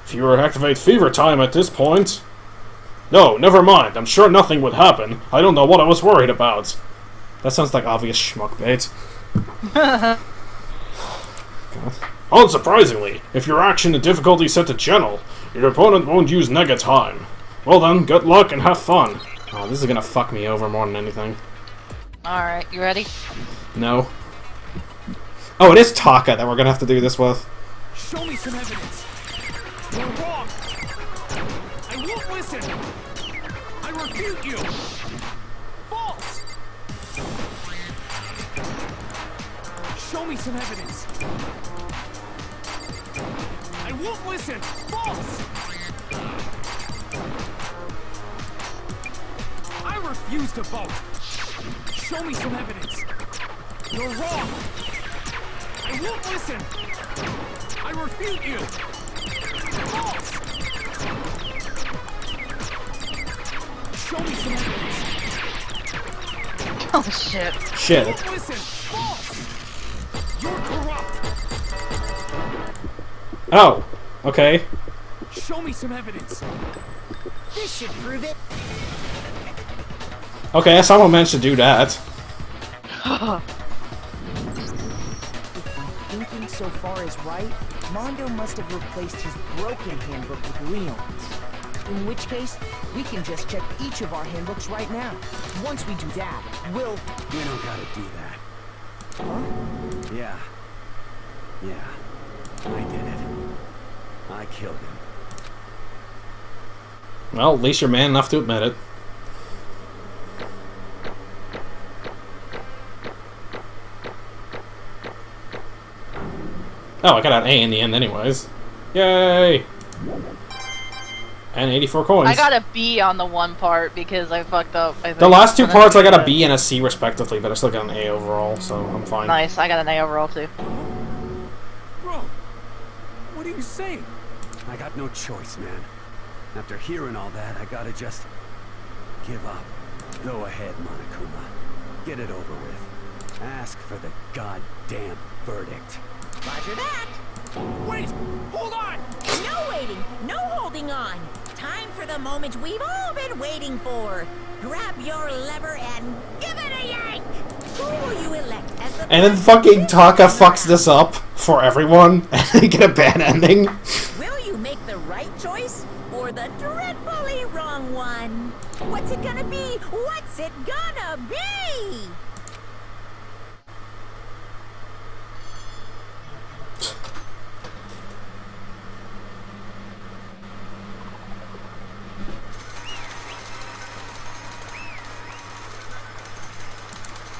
Speaker 1: If you were to activate Fever Time at this point... No, never mind, I'm sure nothing would happen. I don't know what I was worried about. That sounds like obvious schmuck bait. Unsurprisingly, if your action and difficulty is set to General, your opponent won't use Nega Time. Well then, good luck and have fun. Oh, this is gonna fuck me over more than anything.
Speaker 2: Alright, you ready?
Speaker 1: No. Oh, it is Taka that we're gonna have to do this with.
Speaker 6: Show me some evidence. You're wrong. I won't listen. I refute you. False. Show me some evidence. I won't listen. False. I refuse to vote. Show me some evidence. You're wrong. I won't listen. I refute you. False. Show me some evidence.
Speaker 2: Oh shit.
Speaker 1: Shit.
Speaker 6: Don't listen. False. You're corrupt.
Speaker 1: Oh, okay.
Speaker 6: Show me some evidence.
Speaker 8: This should prove it.
Speaker 1: Okay, someone managed to do that.
Speaker 8: If my thinking so far is right, Mondo must have replaced his broken handbook with Leon's. In which case, we can just check each of our handbooks right now. Once we do that, we'll...
Speaker 6: We don't gotta do that.
Speaker 8: Huh?
Speaker 6: Yeah. Yeah. I did it. I killed him.
Speaker 1: Well, at least you're man enough to admit it. Oh, I got an A in the end anyways. Yay! And 84 coins.
Speaker 2: I got a B on the one part because I fucked up. I think.
Speaker 1: The last two parts I got a B and a C respectively, but I still got an A overall, so I'm fine.
Speaker 2: Nice, I got an A overall too.
Speaker 6: Bro, what are you saying? I got no choice, man. After hearing all that, I gotta just give up. Go ahead, Monokuma. Get it over with. Ask for the goddamn verdict.
Speaker 3: Roger that.
Speaker 6: Wait! Hold on!
Speaker 3: No waiting, no holding on. Time for the moment we've all been waiting for. Grab your lever and give it a yank. Who will you elect as the...
Speaker 1: And then fucking Taka fucks this up for everyone, and they get a bad ending.
Speaker 3: Will you make the right choice or the dreadfully wrong one? What's it gonna be? What's it gonna be?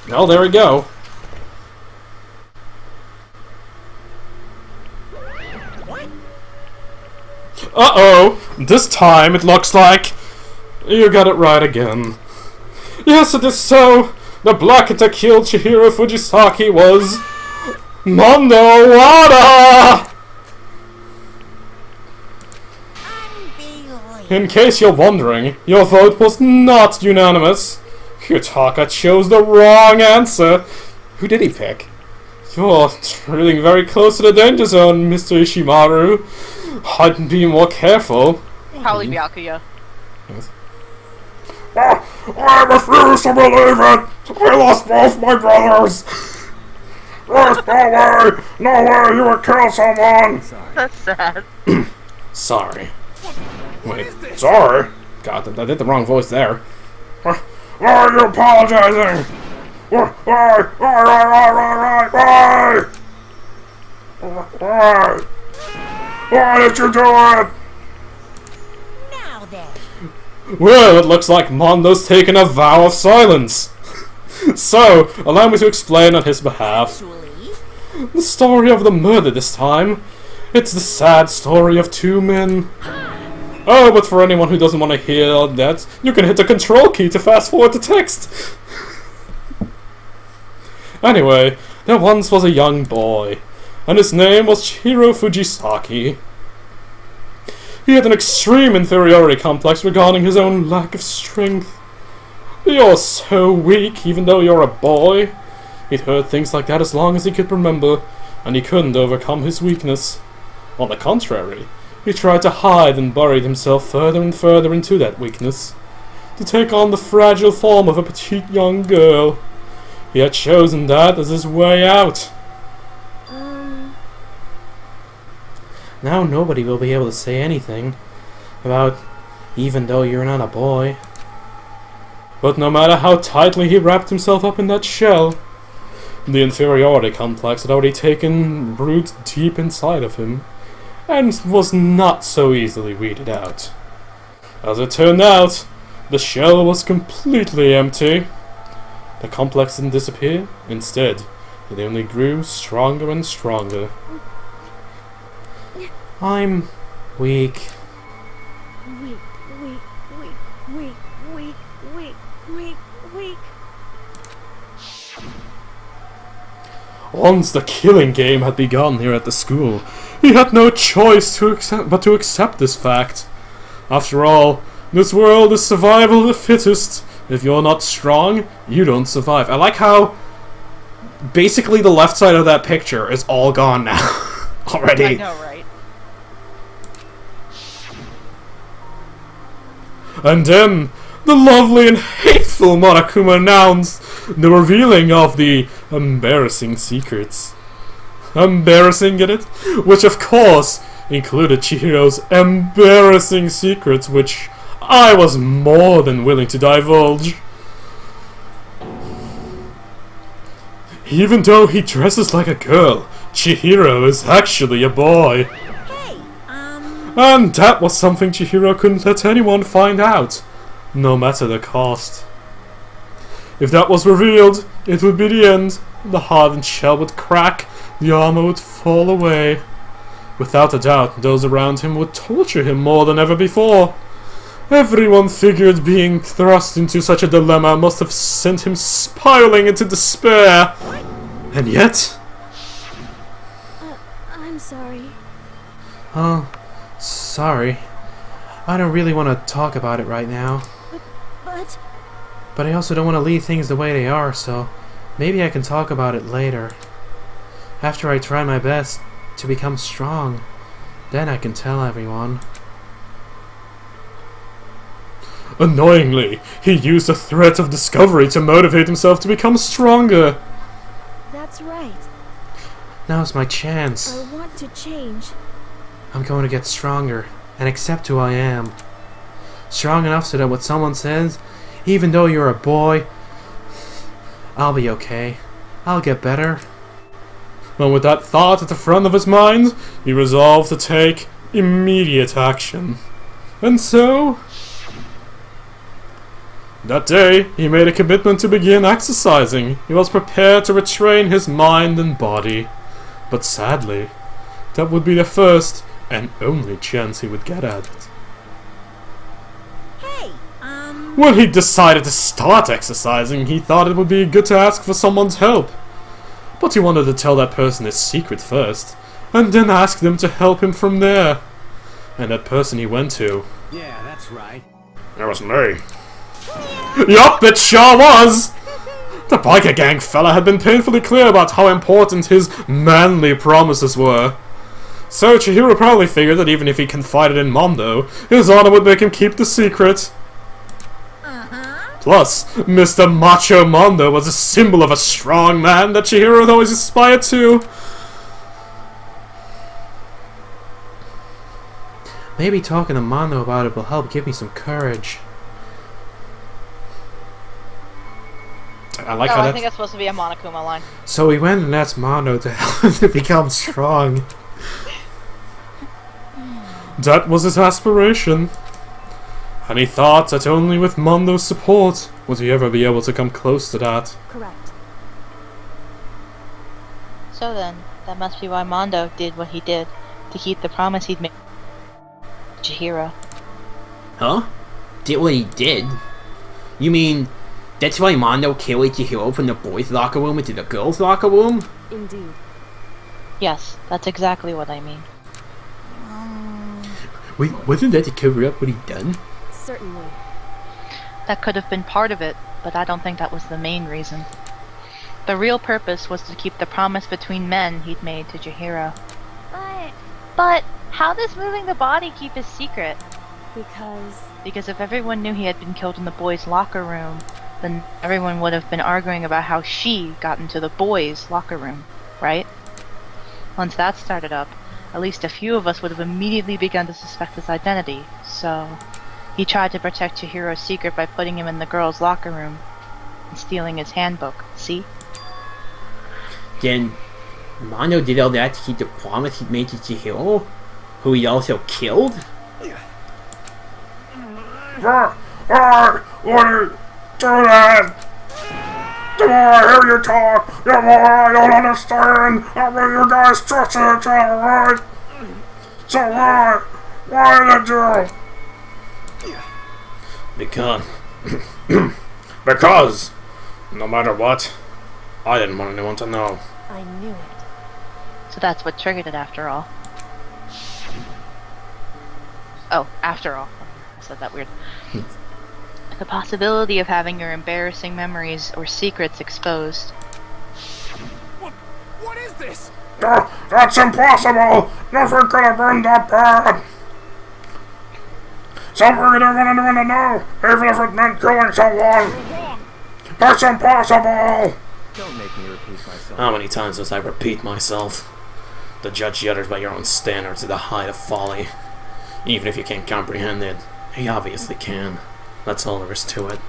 Speaker 1: Well, there we go.
Speaker 3: What?
Speaker 1: Uh-oh! This time it looks like you got it right again. Yes, it is so. The black that killed Chihiro Fujisaki was Mondo Wada! In case you're wondering, your vote was not unanimous. Yutaka chose the wrong answer. Who did he pick? You're trailing very close to the danger zone, Mr. Ishimaru. I'd be more careful.
Speaker 2: Probably Byakuya.
Speaker 1: Yes. I refuse to believe it! I lost both my brothers! There's no way you would kill someone!
Speaker 2: That's sad.
Speaker 1: Sorry. Wait, sorry? God, I did the wrong voice there. Why are you apologizing? Why did you do it?
Speaker 3: Now then.
Speaker 1: Well, it looks like Mondo's taken a vow of silence. So, allow me to explain on his behalf. The story of the murder this time. It's the sad story of two men. Oh, but for anyone who doesn't want to hear that, you can hit the control key to fast forward the text. Anyway, there once was a young boy, and his name was Chihiro Fujisaki. He had an extreme inferiority complex regarding his own lack of strength. You're so weak, even though you're a boy. He'd heard things like that as long as he could remember, and he couldn't overcome his weakness. On the contrary, he tried to hide and buried himself further and further into that weakness, to take on the fragile form of a petite young girl. He had chosen that as his way out. Now nobody will be able to say anything about even though you're not a boy. But no matter how tightly he wrapped himself up in that shell, the inferiority complex had already taken root deep inside of him, and was not so easily weeded out. As it turned out, the shell was completely empty. The complex didn't disappear. Instead, it only grew stronger and stronger. I'm weak.
Speaker 4: Weak, weak, weak, weak, weak, weak, weak, weak.
Speaker 1: Once the killing game had begun here at the school, he had no choice but to accept this fact. After all, this world is survival of the fittest. If you're not strong, you don't survive. I like how basically the left side of that picture is all gone now. Already.
Speaker 2: I know, right?
Speaker 1: And then, the lovely and hateful Monokuma announced the revealing of the embarrassing secrets. Embarrassing, get it? Which of course included Chihiro's embarrassing secrets, which I was more than willing to divulge. Even though he dresses like a girl, Chihiro is actually a boy. And that was something Chihiro couldn't let anyone find out, no matter the cost. If that was revealed, it would be the end. The hardened shell would crack, the armor would fall away. Without a doubt, those around him would torture him more than ever before. Everyone figured being thrust into such a dilemma must have sent him spiraling into despair. And yet...
Speaker 4: I'm sorry.
Speaker 1: Oh, sorry. I don't really want to talk about it right now. But I also don't want to leave things the way they are, so maybe I can talk about it later. After I try my best to become strong, then I can tell everyone. Annoyingly, he used the threat of discovery to motivate himself to become stronger.
Speaker 4: That's right.
Speaker 1: Now's my chance.
Speaker 4: I want to change.
Speaker 1: I'm going to get stronger and accept who I am. Strong enough so that what someone says, even though you're a boy, I'll be okay. I'll get better. And with that thought at the front of his mind, he resolved to take immediate action. And so... that day, he made a commitment to begin exercising. He was prepared to retrain his mind and body. But sadly, that would be the first and only chance he would get at it.
Speaker 3: Hey,
Speaker 1: When he decided to start exercising, he thought it would be good to ask for someone's help. But he wanted to tell that person his secret first, and then ask them to help him from there. And that person he went to...
Speaker 6: Yeah, that's right.
Speaker 1: It was me. Yup, it sure was! The biker gang fella had been painfully clear about how important his manly promises were. So Chihiro probably figured that even if he confided in Mondo, his honor would make him keep the secret. Plus, Mr. Macho Mondo was a symbol of a strong man that Chihiro had always aspired to. Maybe talking to Mondo about it will help give me some courage.
Speaker 2: I think that's supposed to be a Monokuma line.
Speaker 1: So we went and asked Mondo to help him to become strong. That was his aspiration. And he thought that only with Mondo's support would he ever be able to come close to that.
Speaker 4: Correct.
Speaker 2: So then, that must be why Mondo did what he did, to keep the promise he'd made to Chihiro.
Speaker 12: Huh? Did what he did? You mean, that's why Mondo carried Chihiro from the boys' locker room into the girls' locker room?
Speaker 4: Indeed.
Speaker 2: Yes, that's exactly what I mean.
Speaker 12: Wait, wasn't that to cover up what he'd done?
Speaker 4: Certainly.
Speaker 2: That could have been part of it, but I don't think that was the main reason. The real purpose was to keep the promise between men he'd made to Chihiro. But how does moving the body keep his secret? Because if everyone knew he had been killed in the boys' locker room, then everyone would have been arguing about how she got into the boys' locker room, right? Once that started up, at least a few of us would have immediately begun to suspect his identity, so he tried to protect Chihiro's secret by putting him in the girls' locker room and stealing his handbook, see?
Speaker 12: Then Mondo did all that to keep the promise he'd made to Chihiro, who he also killed?
Speaker 1: Why do that? Do I hear you talk? I don't understand. I mean, you guys trust each other, right? So why did you? Because, no matter what, I didn't want anyone to know.
Speaker 4: I knew it.
Speaker 2: So that's what triggered it after all. Oh, after all. I said that weird. The possibility of having your embarrassing memories or secrets exposed.
Speaker 6: What is this?
Speaker 1: That's impossible! Nothing could have been that bad! Something you didn't want anyone to know, even if it meant killing someone! That's impossible!
Speaker 5: Don't make me repeat myself.
Speaker 1: How many times must I repeat myself? To judge the others by your own standards is the height of folly. Even if you can't comprehend it, he obviously can. That's all there is to it.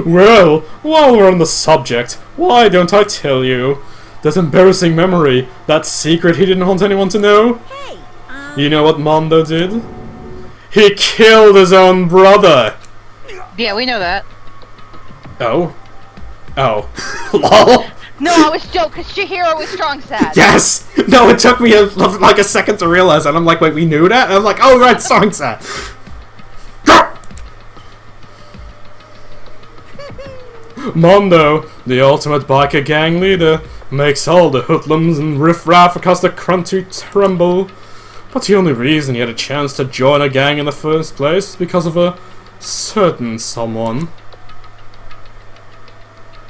Speaker 1: Well, while we're on the subject, why don't I tell you? That embarrassing memory, that secret he didn't want anyone to know?
Speaker 3: Hey,
Speaker 1: You know what Mondo did? He killed his own brother!
Speaker 2: Yeah, we know that.
Speaker 1: Oh? Oh. LOL!
Speaker 2: No, I was joking, because Chihiro was strong sad.
Speaker 1: Yes! No, it took me like a second to realize that. I'm like, wait, we knew that? And I'm like, oh right, strong sad.
Speaker 13: Mondo, the ultimate biker gang leader, makes all the hoodlums and riffraff across the country tremble. But the only reason he had a chance to join a gang in the first place is because of a certain someone.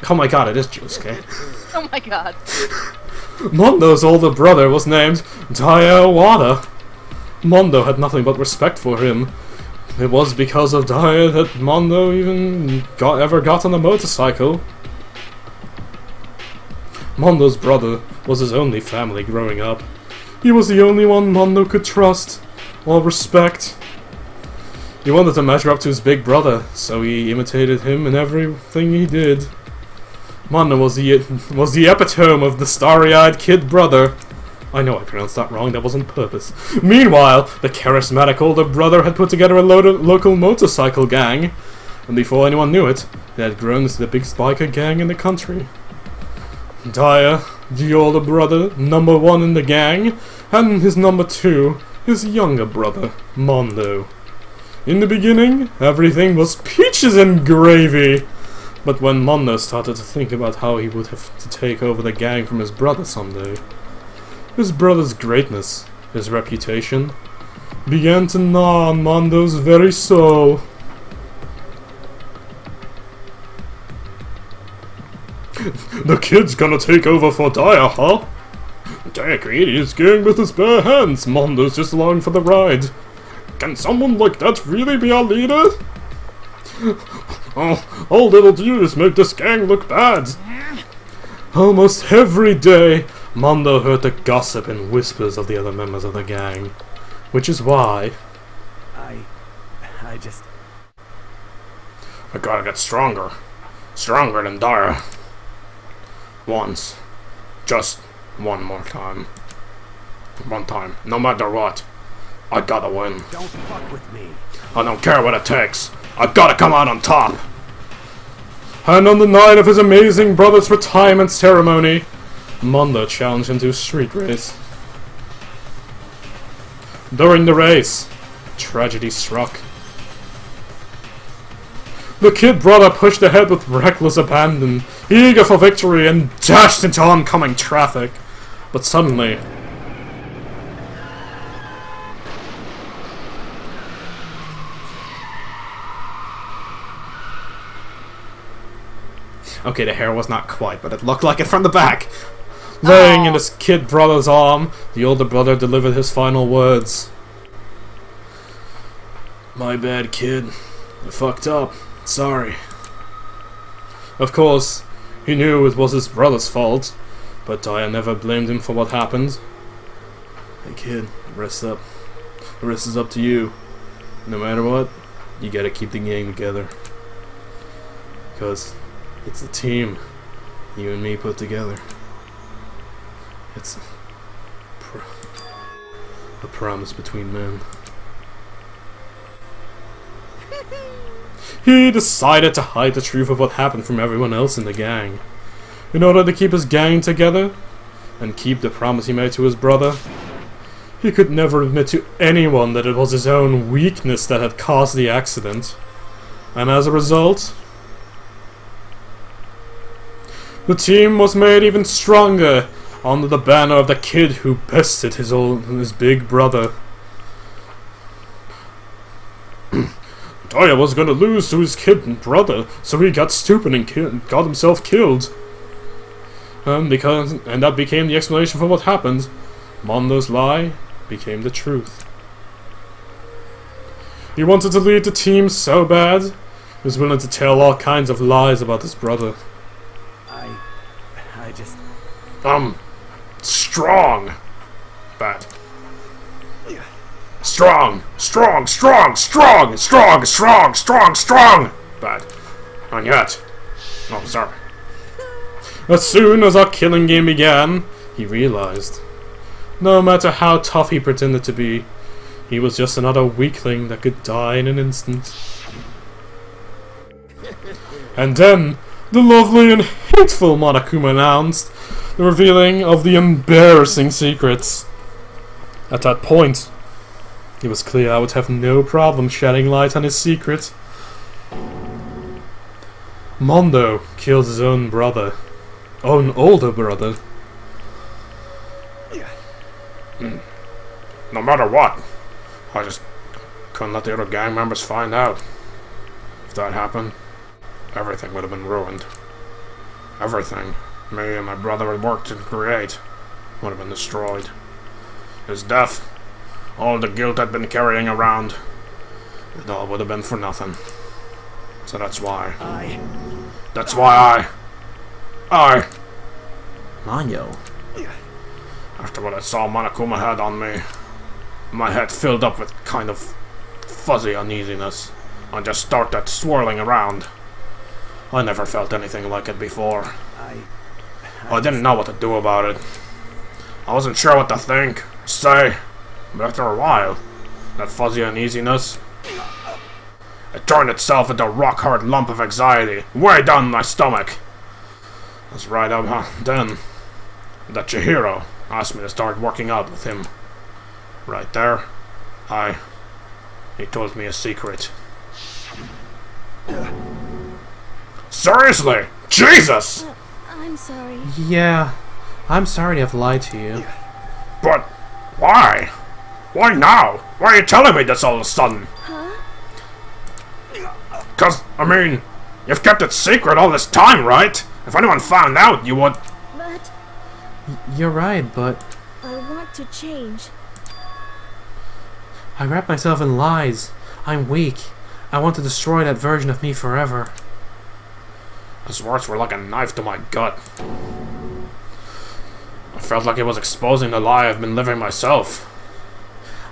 Speaker 13: Oh my god, it is Josuke.
Speaker 2: Oh my god.
Speaker 13: Mondo's older brother was named Daya Wada. Mondo had nothing but respect for him. It was because of Daya that Mondo even ever got on a motorcycle. Mondo's brother was his only family growing up. He was the only one Mondo could trust or respect. He wanted to measure up to his big brother, so he imitated him in everything he did. Mondo was the epitome of the starry-eyed kid brother. I know I pronounced that wrong, that wasn't purpose. Meanwhile, the charismatic older brother had put together a local motorcycle gang, and before anyone knew it, they had grown into the biggest biker gang in the country. Daya, the older brother, #1 in the gang, and his #2, his younger brother, Mondo. In the beginning, everything was peaches and gravy. But when Mondo started to think about how he would have to take over the gang from his brother someday, his brother's greatness, his reputation, began to gnaw on Mondo's very soul. The kid's gonna take over for Daya, huh? Daya created his gang with his bare hands. Mondo's just along for the ride. Can someone like that really be our leader? Oh, all little do is make this gang look bad. Almost every day, Mondo heard the gossip and whispers of the other members of the gang. Which is why... I gotta get stronger. Stronger than Daya. Once. Just one more time. One time. No matter what. I gotta win.
Speaker 6: Don't fuck with me.
Speaker 13: I don't care what it takes. I gotta come out on top! And on the night of his amazing brother's retirement ceremony, Mondo challenged him to a street race. During the race, tragedy struck. The kid brother pushed ahead with reckless abandon, eager for victory, and dashed into oncoming traffic. But suddenly... Okay, the hair was not quite, but it looked like it from the back. Laying in his kid brother's arm, the older brother delivered his final words. My bad, kid. I fucked up. Sorry. Of course, he knew it was his brother's fault, but Daya never blamed him for what happened. Hey kid, rest up. The rest is up to you. No matter what, you gotta keep the gang together. Because it's a team you and me put together. It's a promise between men. He decided to hide the truth of what happened from everyone else in the gang. In order to keep his gang together, and keep the promise he made to his brother, he could never admit to anyone that it was his own weakness that had caused the accident. And as a result, the team was made even stronger under the banner of the kid who bested his big brother. Daya was gonna lose to his kid brother, so he got stupid and got himself killed. And that became the explanation for what happened. Mondo's lie became the truth. He wanted to lead the team so bad, he was willing to tell all kinds of lies about his brother.
Speaker 6: I just...
Speaker 13: Strong! Bad. Strong! Strong! Strong! Strong! Strong! Strong! Strong! Strong! Bad. Not yet. Oh, sorry. As soon as our killing game began, he realized, no matter how tough he pretended to be, he was just another weakling that could die in an instant. And then, the lovely and hateful Monokuma announced the revealing of the embarrassing secrets. At that point, it was clear I would have no problem shedding light on his secret. Mondo killed his own brother. Own older brother.
Speaker 14: No matter what, I just couldn't let the other gang members find out. If that happened, everything would have been ruined. Everything me and my brother had worked to create would have been destroyed. His death, all the guilt I'd been carrying around, it all would have been for nothing. So that's why.
Speaker 12: Mondo.
Speaker 14: After what I saw Monokuma had on me, my head filled up with kind of fuzzy uneasiness and just started swirling around. I never felt anything like it before. I didn't know what to do about it. I wasn't sure what to think, say, but after a while, that fuzzy uneasiness, it turned itself into a rock-hard lump of anxiety, way down my stomach. That's right up then that Chihiro asked me to start working out with him. Right there, he told me a secret. Seriously? Jesus!
Speaker 4: I'm sorry.
Speaker 13: Yeah, I'm sorry to have lied to you.
Speaker 14: But why? Why now? Why are you telling me this all of a sudden?
Speaker 4: Huh?
Speaker 14: 'Cause, I mean, you've kept it secret all this time, right? If anyone found out, you would...
Speaker 4: But...
Speaker 13: You're right, but...
Speaker 4: I want to change.
Speaker 13: I wrap myself in lies. I'm weak. I want to destroy that version of me forever.
Speaker 14: His words were like a knife to my gut. I felt like he was exposing the lie I've been living myself.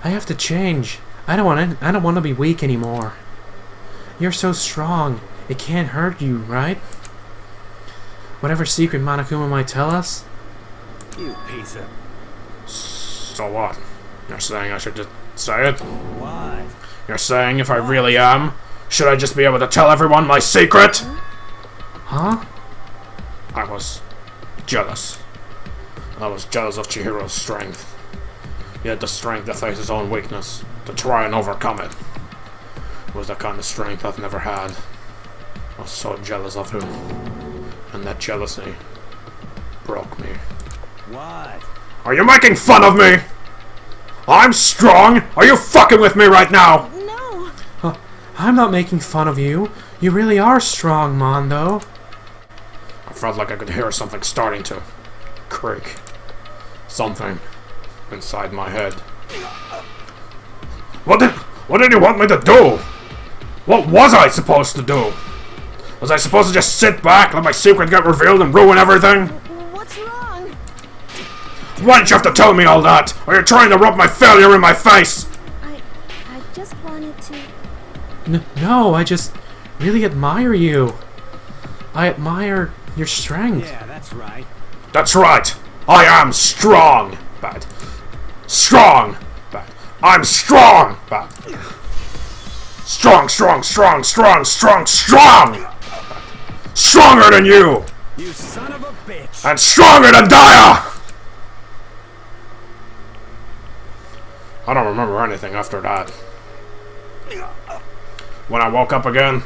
Speaker 13: I have to change. I don't want to be weak anymore. You're so strong. It can't hurt you, right? Whatever secret Monokuma might tell us.
Speaker 6: You piece of...
Speaker 14: So what? You're saying I should just say it?
Speaker 6: What?
Speaker 14: You're saying if I really am, should I just be able to tell everyone my secret?
Speaker 13: Huh?
Speaker 14: I was jealous. I was jealous of Chihiro's strength. He had the strength to face his own weakness, to try and overcome it. It was the kind of strength I've never had. I was so jealous of him. And that jealousy broke me.
Speaker 6: What?
Speaker 14: Are you making fun of me? I'm strong! Are you fucking with me right now?
Speaker 4: No!
Speaker 13: I'm not making fun of you. You really are strong, Mondo.
Speaker 14: I felt like I could hear something starting to creak. Something inside my head. What did you want me to do? What was I supposed to do? Was I supposed to just sit back, let my secret get revealed and ruin everything?
Speaker 4: What's wrong?
Speaker 14: Why did you have to tell me all that? Are you trying to rub my failure in my face?
Speaker 4: I just wanted to...
Speaker 13: No, I just really admire you. I admire your strength.
Speaker 6: Yeah, that's right.
Speaker 14: That's right. I am strong. Bad. Strong. Bad. I'm strong. Bad. Strong. Stronger than you.
Speaker 6: You son of a bitch.
Speaker 14: And stronger than Daya. I don't remember anything after that. When I woke up again,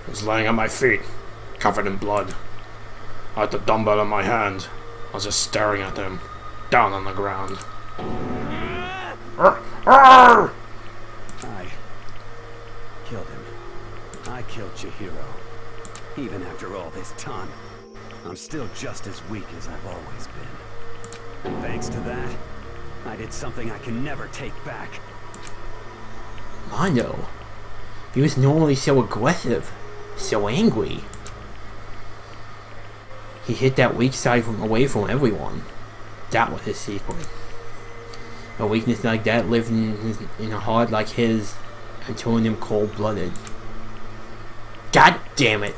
Speaker 14: he was laying at my feet, covered in blood. I had the dumbbell in my hand. I was just staring at him, down on the ground.
Speaker 6: I killed him. I killed Chihiro. Even after all this time, I'm still just as weak as I've always been. Thanks to that, I did something I can never take back.
Speaker 12: Mondo. He was normally so aggressive, so angry. He hid that weak side away from everyone. That was his secret. A weakness like that lived in a heart like his and turned him cold-blooded. God damn it!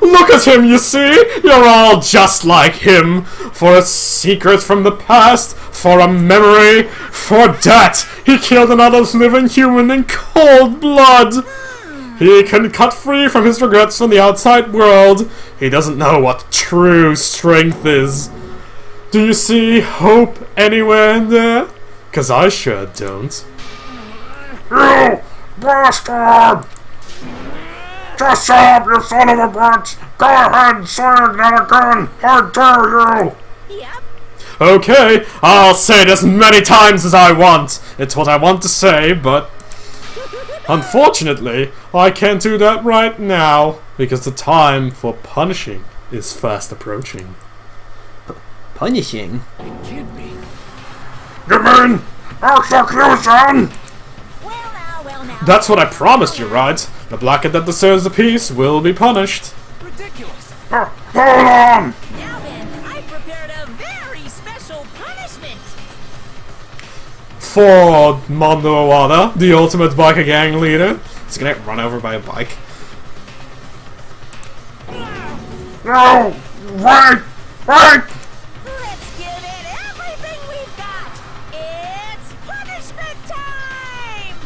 Speaker 13: Look at him, you see? You're all just like him. For a secret from the past, for a memory, for that, he killed another living human in cold blood. He can cut free from his regrets from the outside world. He doesn't know what true strength is. Do you see hope anywhere in there? 'Cause I sure don't.
Speaker 14: You bastard! Just shut up, you son of a bitch! Go ahead, say that again! How dare you!
Speaker 3: Yep.
Speaker 13: Okay, I'll say it as many times as I want. It's what I want to say, but unfortunately, I can't do that right now because the time for punishing is fast approaching.
Speaker 12: Punishing?
Speaker 6: You kid me.
Speaker 14: You mean execution?
Speaker 3: Well now.
Speaker 13: That's what I promised you, right? The blackhead that deserves a piece will be punished.
Speaker 6: Ridiculous.
Speaker 14: Hold on!
Speaker 3: Now then, I prepared a very special punishment.
Speaker 13: For Mondo Owada, the ultimate biker gang leader. He's gonna get run over by a bike.
Speaker 14: No! Wait!
Speaker 3: Let's give it everything we've got. It's punishment time.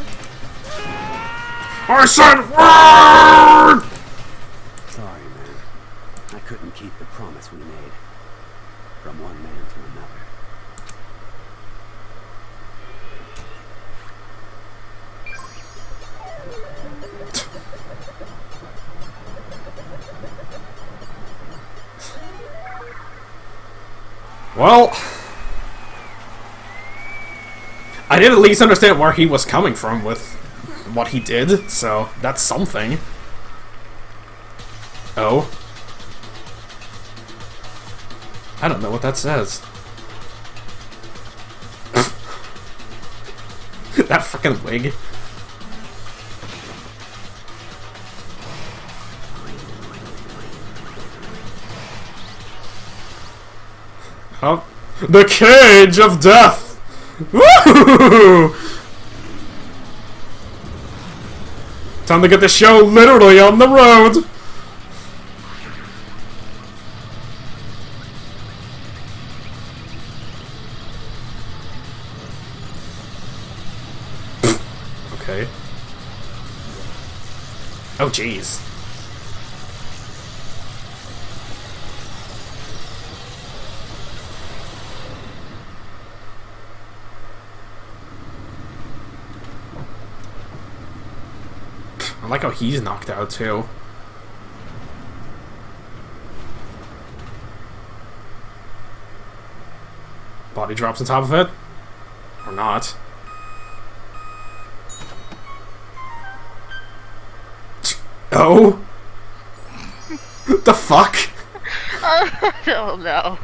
Speaker 14: I said wait!
Speaker 6: Sorry, man. I couldn't keep the promise we made. From one man to another.
Speaker 13: Well, I did at least understand where he was coming from with what he did, so that's something. Oh. I don't know what that says. That fucking wig. Oh. The Cage of Death! Woo! Time to get the show literally on the road! Okay. Oh, jeez. I like how he's knocked out, too. Body drops on top of it? Or not. Oh? The fuck?
Speaker 2: Oh no.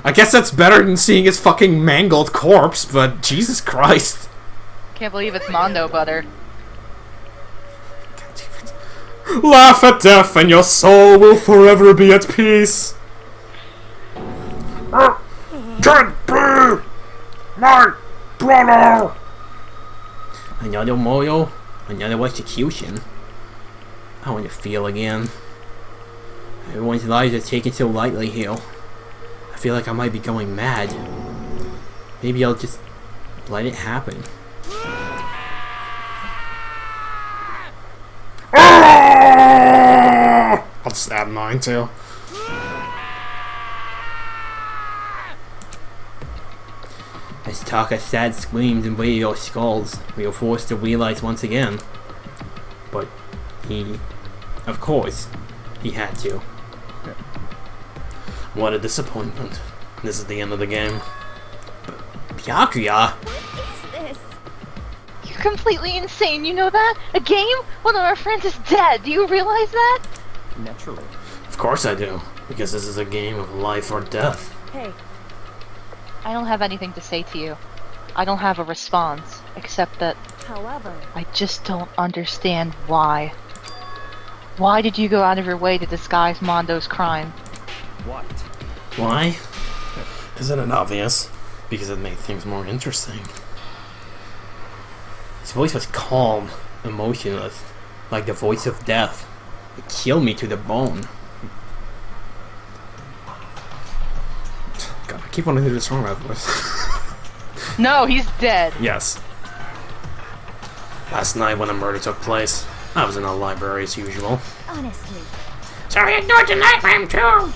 Speaker 13: I guess that's better than seeing his fucking mangled corpse, but Jesus Christ.
Speaker 2: Can't believe it's Mondo butter.
Speaker 13: Laugh at death and your soul will forever be at peace.
Speaker 14: Can't be my brother!
Speaker 12: Another memorial, another execution. I want to feel again. Everyone's lives are taken so lightly here. I feel like I might be going mad. Maybe I'll just let it happen.
Speaker 13: I'll just add 9 too.
Speaker 12: As Taka sad screams and radio skulls, we are forced to realize once again. But he, of course, he had to. What a disappointment. This is the end of the game. Byakuya?
Speaker 11: What is this?
Speaker 2: You're completely insane, you know that? A game? One of our friends is dead, do you realize that?
Speaker 13: Naturally.
Speaker 12: Of course I do. Because this is a game of life or death.
Speaker 4: Hey.
Speaker 2: I don't have anything to say to you. I don't have a response, except that
Speaker 4: However,
Speaker 2: I just don't understand why. Why did you go out of your way to disguise Mondo's crime?
Speaker 6: What?
Speaker 12: Why? Isn't it obvious? Because it made things more interesting. His voice was calm, emotionless, like the voice of death. It killed me to the bone.
Speaker 13: God, I keep wanting to destroy my voice.
Speaker 2: No, he's dead.
Speaker 12: Yes. Last night when the murder took place, I was in the library as usual.
Speaker 11: Honestly.
Speaker 10: Sorry, I ignored the night ma'am too.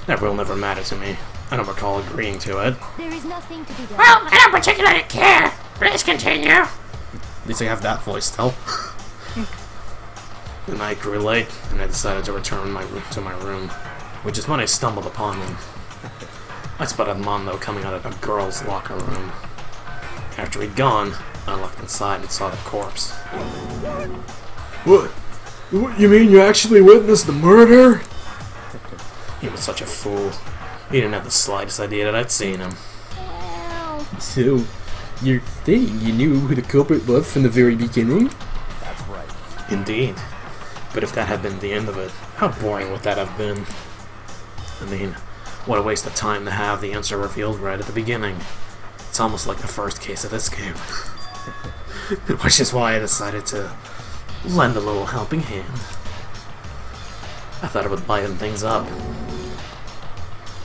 Speaker 12: That will never matter to me. I don't recall agreeing to it.
Speaker 11: There is nothing to be done.
Speaker 10: Well, I don't particularly care. Please continue.
Speaker 12: At least I have that voice still.
Speaker 14: The night grew late, and I decided to return to my room, which is when I stumbled upon him. I spotted Mondo coming out of a girl's locker room. After he'd gone, I looked inside and saw the corpse.
Speaker 13: What? You mean you actually witnessed the murder?
Speaker 14: He was such a fool. He didn't have the slightest idea that I'd seen him.
Speaker 12: So, you're saying you knew who the culprit was from the very beginning?
Speaker 6: That's right.
Speaker 14: Indeed. But if that had been the end of it, how boring would that have been? I mean, what a waste of time to have the answer revealed right at the beginning. It's almost like the first case of this game. Which is why I decided to lend a little helping hand. I thought it would liven things up.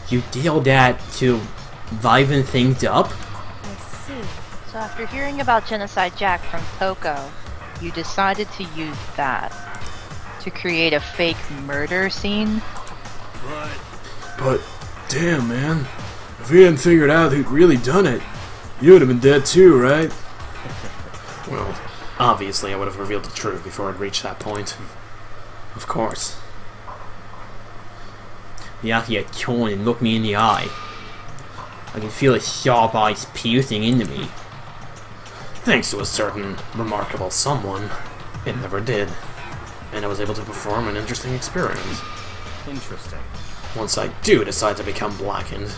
Speaker 12: You did all that to liven things up?
Speaker 4: I see.
Speaker 2: So after hearing about Genocide Jack from Poco, you decided to use that to create a fake murder scene?
Speaker 13: But, damn, man. If he hadn't figured out who'd really done it, you would have been dead too, right?
Speaker 14: Well, obviously I would have revealed the truth before I'd reached that point. Of course.
Speaker 12: Yaki turned and looked me in the eye. I can feel his sharp eyes piercing into me.
Speaker 14: Thanks to a certain remarkable someone, it never did. And I was able to perform an interesting experiment.
Speaker 5: Interesting.
Speaker 14: Once I do decide to become blackened,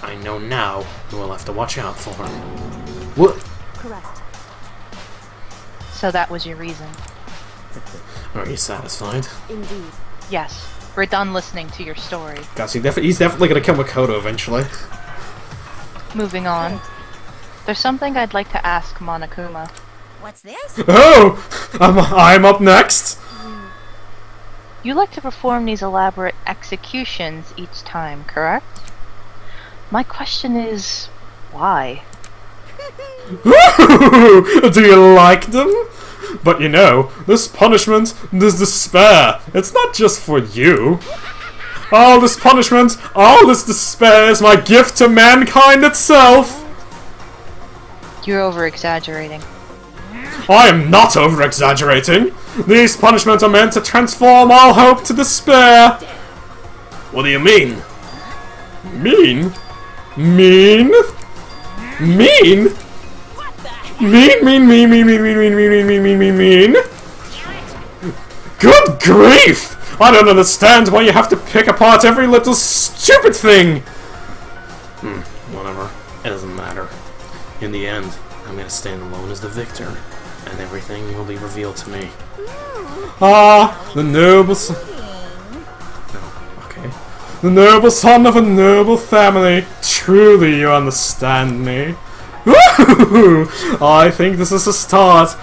Speaker 14: I know now who I'll have to watch out for.
Speaker 12: What?
Speaker 4: Correct.
Speaker 2: So that was your reason?
Speaker 14: Are you satisfied?
Speaker 4: Indeed.
Speaker 2: Yes. We're done listening to your story.
Speaker 13: Guys, he's definitely gonna kill Makoto eventually.
Speaker 2: Moving on. There's something I'd like to ask Monokuma.
Speaker 3: What's this?
Speaker 13: Oh! I'm up next!
Speaker 2: You like to perform these elaborate executions each time, correct? My question is, why?
Speaker 13: Do you like them? But you know, this punishment, this despair, it's not just for you. All this punishment, all this despair is my gift to mankind itself!
Speaker 2: You're over-exaggerating.
Speaker 13: I am not over-exaggerating! These punishments are meant to transform all hope to despair!
Speaker 14: What do you mean?
Speaker 13: Mean? Mean? Mean? Mean? Good grief! I don't understand why you have to pick apart every little stupid thing!
Speaker 14: Whatever. It doesn't matter. In the end, I'm gonna stand alone as the victor, and everything will be revealed to me.
Speaker 13: Ah, the noble son...
Speaker 14: Okay.
Speaker 13: The noble son of a noble family. Truly, you understand me. Woohoo! I think this is the start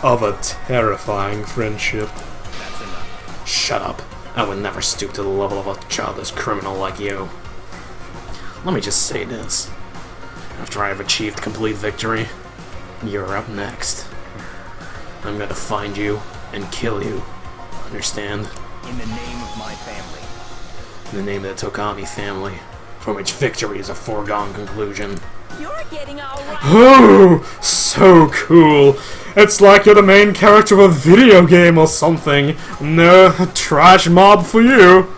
Speaker 13: of a terrifying friendship.
Speaker 5: That's enough.
Speaker 14: Shut up. I would never stoop to the level of a childish criminal like you. Let me just say this. After I have achieved complete victory, you're up next. I'm gonna find you and kill you. Understand?
Speaker 5: In the name of my family.
Speaker 14: In the name of the Tokami family, for which victory is a foregone conclusion.
Speaker 3: You're getting all right.
Speaker 13: Oh, so cool. It's like you're the main character of a video game or something. No, trash mob for you.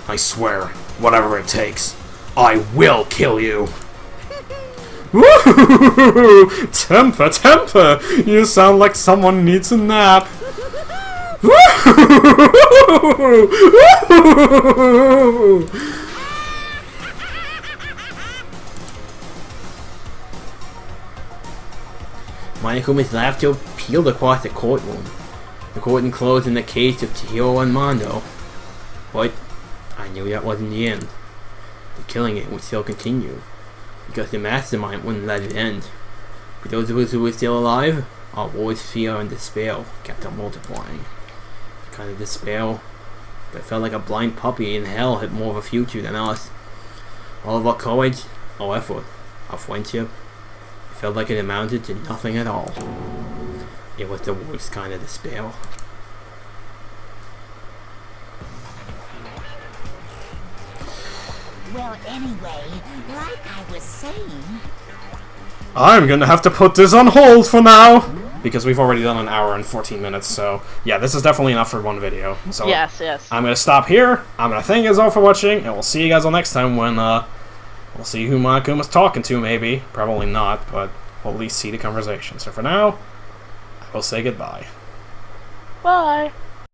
Speaker 14: I swear, whatever it takes, I will kill you.
Speaker 13: Woo! Temper, temper! You sound like someone needs a nap.
Speaker 12: Monokuma's laughter peeled across the courtroom. The curtain closed in the case of Chihiro and Mondo. But I knew that wasn't the end. The killing it would still continue, because the mastermind wouldn't let it end. For those of us who were still alive, our worst fear and despair kept on multiplying. The kind of despair that felt like a blind puppy in hell had more of a future than us. All of our courage, our effort, our friendship, it felt like it amounted to nothing at all. It was the worst kind of despair.
Speaker 3: Well, anyway, like I was saying...
Speaker 13: I'm gonna have to put this on hold for now. because we've already done an hour and 14 minutes, so yeah, this is definitely enough for one video. So
Speaker 2: yes.
Speaker 13: I'm going to stop here. I'm going to thank you guys all for watching, and we'll see you guys all next time when, we'll see who Monokuma's talking to, maybe. Probably not, but we'll at least see the conversation. So for now, I will say goodbye.
Speaker 2: Bye.